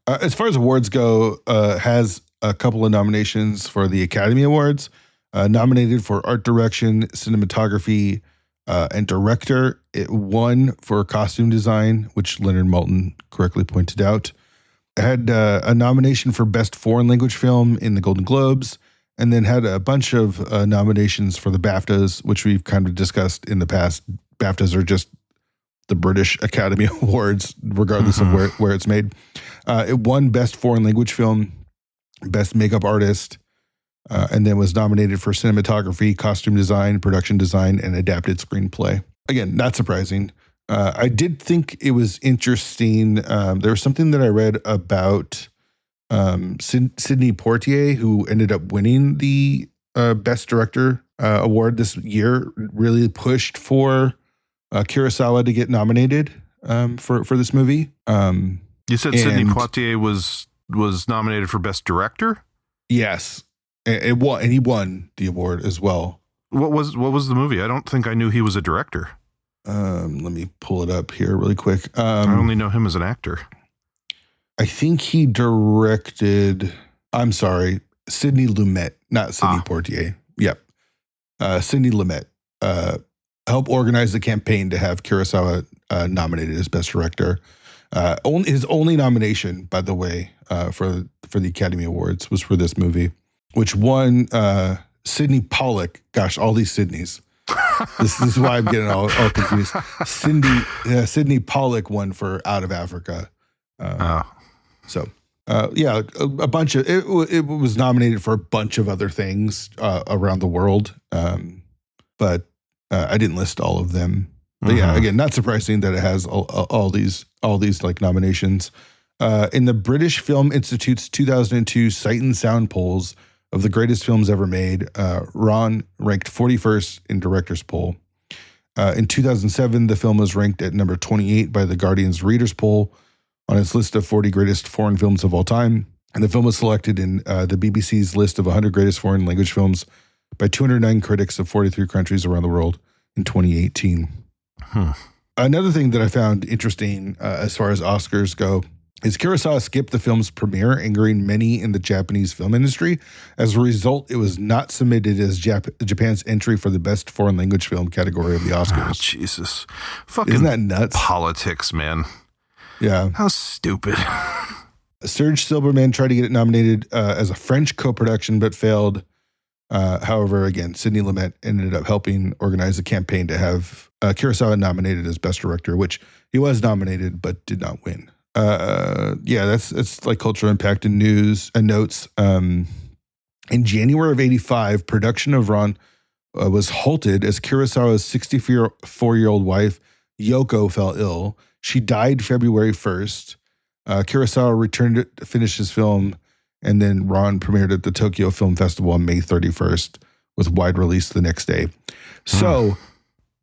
As far as awards go, has a couple of nominations for the Academy Awards, nominated for art direction, cinematography, and director. It won for costume design, which Leonard Maltin correctly pointed out. It had a nomination for best foreign language film in the Golden Globes, and then had a bunch of nominations for the BAFTAs, which we've kind of discussed in the past. BAFTAs are just the British Academy Awards, regardless of where it's made. It won best foreign language film, best makeup artist, and then was nominated for cinematography, costume design, production design, and adapted screenplay. Again, not surprising. I did think it was interesting. There was something that I read about Sidney Poitier, who ended up winning the Best Director award this year, really pushed for Kurosawa to get nominated for this movie. You said Sidney Poitier was nominated for Best Director? Yes. It won, and he won the award as well. What was the movie? I don't think I knew he was a director. Let me pull it up here really quick. I only know him as an actor. I think he directed. I'm sorry, Sidney Lumet, not Sidney Poitier. Yep, Sidney Lumet helped organize the campaign to have Kurosawa nominated as Best Director. His only nomination, by the way, for the Academy Awards was for this movie, which won Sidney Pollack. Gosh, all these Sydneys. This is why I'm getting all confused. Sidney Pollack won for Out of Africa. So, a bunch of it was nominated for a bunch of other things around the world, but I didn't list all of them. But yeah, again, not surprising that it has all these like nominations. In the British Film Institute's 2002 Sight and Sound polls of the greatest films ever made, Ron ranked 41st in director's poll. In 2007, the film was ranked at number 28 by the Guardian's Readers' Poll on its list of 40 greatest foreign films of all time. And the film was selected in the BBC's list of 100 greatest foreign language films by 209 critics of 43 countries around the world in 2018. Another thing that I found interesting as far as Oscars go is Kurosawa skipped the film's premiere, angering many in the Japanese film industry. As a result, it was not submitted as Japan's entry for the best foreign language film category of the Oscars. Oh, Jesus. Fucking Isn't that nuts? Politics, man. Yeah. How stupid. Serge Silberman tried to get it nominated as a French co-production, but failed. However, again, Sidney Lumet ended up helping organize a campaign to have Kurosawa nominated as Best Director, which he was nominated but did not win. It's like cultural impact and news and notes. In January of 1985, production of Ron was halted as Kurosawa's 64-year-old wife, Yoko, fell ill. She died February 1st. Kurosawa returned to finish his film, and then Ron premiered at the Tokyo Film Festival on May 31st with wide release the next day. So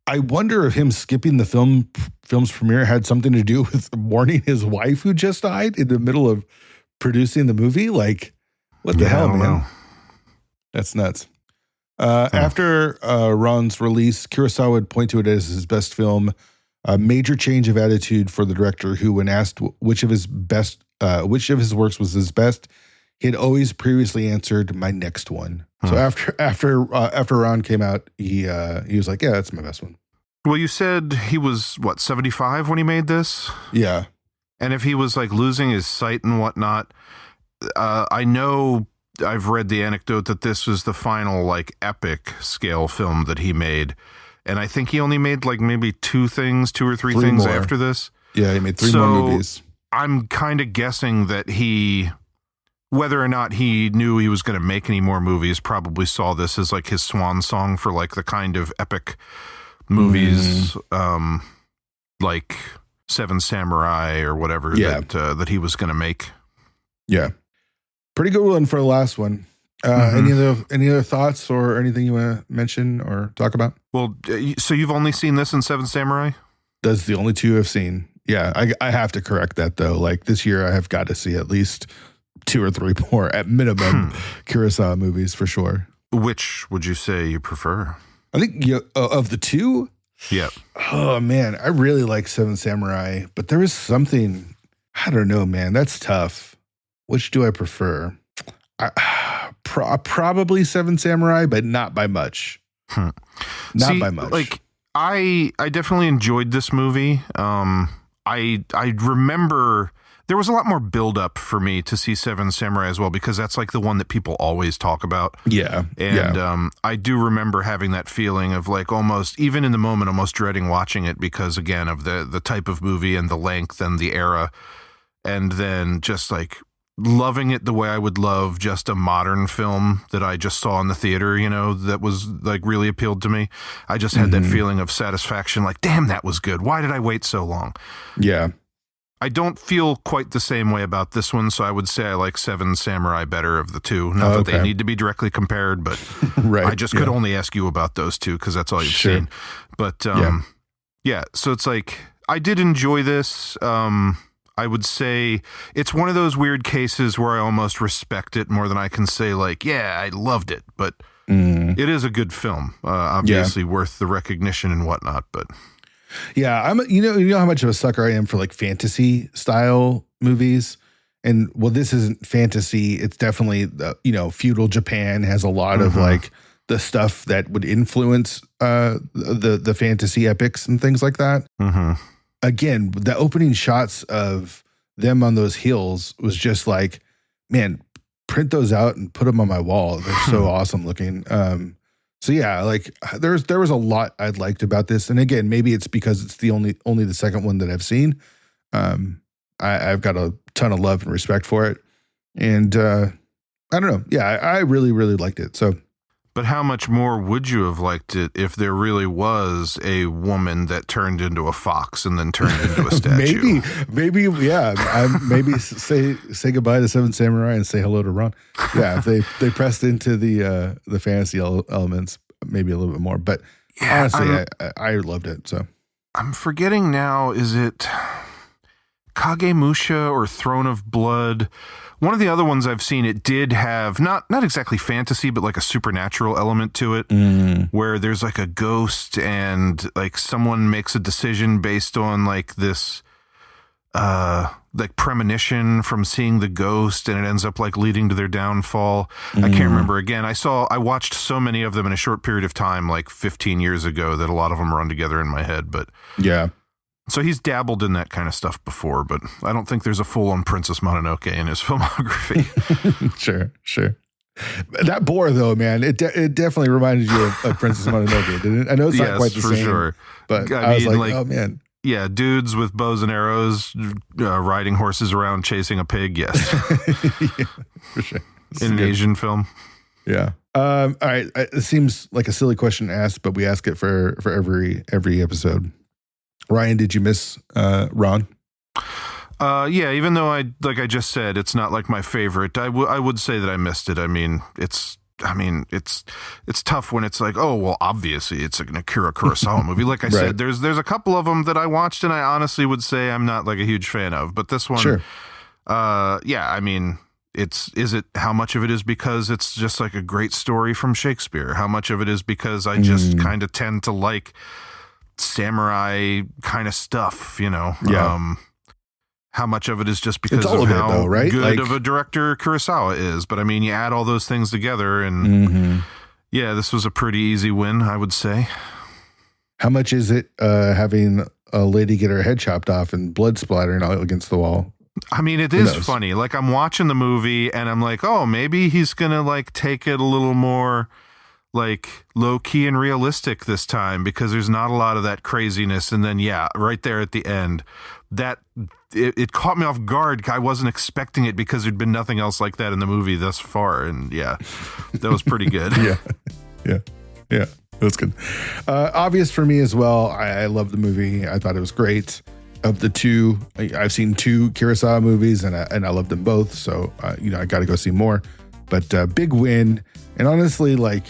I wonder if him skipping the film's premiere had something to do with mourning his wife who just died in the middle of producing the movie. Like, what the hell, man? Know. That's nuts. After Ron's release, Kurosawa would point to it as his best film. A major change of attitude for the director, who, when asked which of his works was his best, he had always previously answered, "My next one." So after Ron came out, he was like, "Yeah, that's my best one." Well, you said he was 75 when he made this? Yeah. And if he was like losing his sight and whatnot, I know I've read the anecdote that this was the final like epic scale film that he made. And I think he only made like maybe two or three things more after this. Yeah, he made three more movies. I'm kind of guessing that whether or not he knew he was going to make any more movies, probably saw this as like his swan song for like the kind of epic movies, like Seven Samurai or whatever that he was going to make. Yeah. Pretty good one for the last one. Any other thoughts or anything you want to mention or talk about? Well, so you've only seen this in Seven Samurai? That's the only two I've seen. Yeah, I have to correct that though. Like this year, I have got to see at least 2 or 3 more at minimum Kurosawa movies for sure. Which would you say you prefer? I think of the two. Yeah. Oh man, I really like Seven Samurai, but there is something, I don't know, man. That's tough. Which do I prefer? Probably Seven Samurai, but not by much. Not by much. Like I definitely enjoyed this movie. I remember there was a lot more buildup for me to see Seven Samurai as well, because that's like the one that people always talk about. Yeah. And I do remember having that feeling of like almost, even in the moment, almost dreading watching it because, again, of the type of movie and the length and the era. And then just like loving it the way I would love just a modern film that I just saw in the theater, you know, that was like really appealed to me. I just had that feeling of satisfaction, like, damn, that was good. Why did I wait so long? Yeah. I don't feel quite the same way about this one, so I would say I like Seven Samurai better of the two. Not that they need to be directly compared, but right. I just could only ask you about those two because that's all you've seen. But so it's like I did enjoy this. I would say it's one of those weird cases where I almost respect it more than I can say like, yeah, I loved it. But it is a good film, obviously worth the recognition and whatnot. But yeah, I'm you know how much of a sucker I am for like fantasy style movies. And well, this isn't fantasy. It's definitely feudal Japan has a lot of like the stuff that would influence the fantasy epics and things like that. again, the opening shots of them on those hills was just like, man, print those out and put them on my wall. They're so awesome looking. So yeah, like there was a lot I liked about this. And again, maybe it's because it's the only the second one that I've seen. I've got a ton of love and respect for it. And I don't know. Yeah, I really, really liked it. So, but how much more would you have liked it if there really was a woman that turned into a fox and then turned into a statue? maybe, yeah. Maybe say goodbye to Seven Samurai and say hello to Ron. Yeah, if they pressed into the fantasy elements, maybe a little bit more. But yeah, honestly, I loved it. So I'm forgetting now. Is it Kagemusha or Throne of Blood? One of the other ones I've seen, it did have not exactly fantasy, but like a supernatural element to it, where there's like a ghost and like someone makes a decision based on like this like premonition from seeing the ghost, and it ends up like leading to their downfall. I can't remember. Again, I watched so many of them in a short period of time, like 15 years ago, that a lot of them run together in my head. But yeah. So he's dabbled in that kind of stuff before, but I don't think there's a full-on Princess Mononoke in his filmography. Sure. That boar, though, man, it definitely reminded you of Princess Mononoke, didn't it? I know it's not quite the same. Sure. But I was like, oh, man. Yeah, dudes with bows and arrows riding horses around chasing a pig, yes. Yeah, for sure. In an Asian film. Yeah. All right. It seems like a silly question to ask, but we ask it for every episode. Ryan, did you miss Ron? Yeah, even though I just said, it's not like my favorite. I would say that I missed it. I mean, it's tough when it's like, oh, well, obviously it's an Akira Kurosawa movie. Like I said, there's a couple of them that I watched and I honestly would say I'm not like a huge fan of, but this one, sure. Yeah, I mean, how much of it is because it's just like a great story from Shakespeare? How much of it is because I just kind of tend to like samurai kind of stuff, you know? Yeah. How much of it is just because of how good of a director Kurosawa is? But I mean, you add all those things together and yeah, this was a pretty easy win, I would say. How much is it having a lady get her head chopped off and blood splattering all against the wall? I mean, it is funny. Like I'm watching the movie and I'm like, oh, maybe he's going to like take it a little more like low key and realistic this time because there's not a lot of that craziness. And then, yeah, right there at the end, that it caught me off guard. I wasn't expecting it because there'd been nothing else like that in the movie thus far. And yeah, that was pretty good. Yeah. That's good. Obvious for me as well. I love the movie. I thought it was great. Of the two, I've seen two Kurosawa movies and I love them both. So, I got to go see more, but big win. And honestly, like,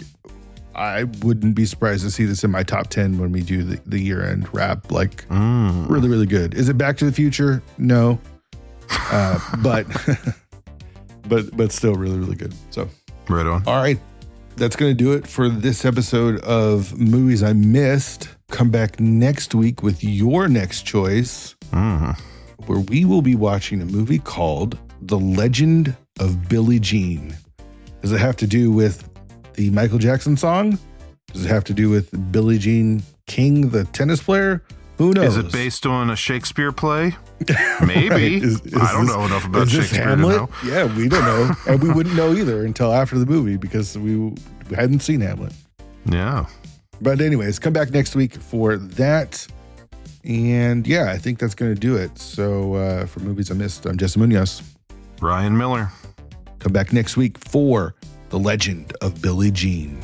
I wouldn't be surprised to see this in my top 10 when we do the year-end wrap. Like, really, really good. Is it Back to the Future? No. But still really, really good. So, right on. All right. That's going to do it for this episode of Movies I Missed. Come back next week with your next choice, where we will be watching a movie called The Legend of Billie Jean. Does it have to do with the Michael Jackson song? Does it have to do with Billie Jean King, the tennis player? Who knows? Is it based on a Shakespeare play? Maybe. I don't know enough about Shakespeare Hamlet? to know. Yeah, we don't know. And we wouldn't know either until after the movie because we hadn't seen Hamlet. Yeah. But anyways, come back next week for that. And yeah, I think that's going to do it. So for Movies I Missed, I'm Jesse Munoz. Ryan Miller. Come back next week for The Legend of Billie Jean.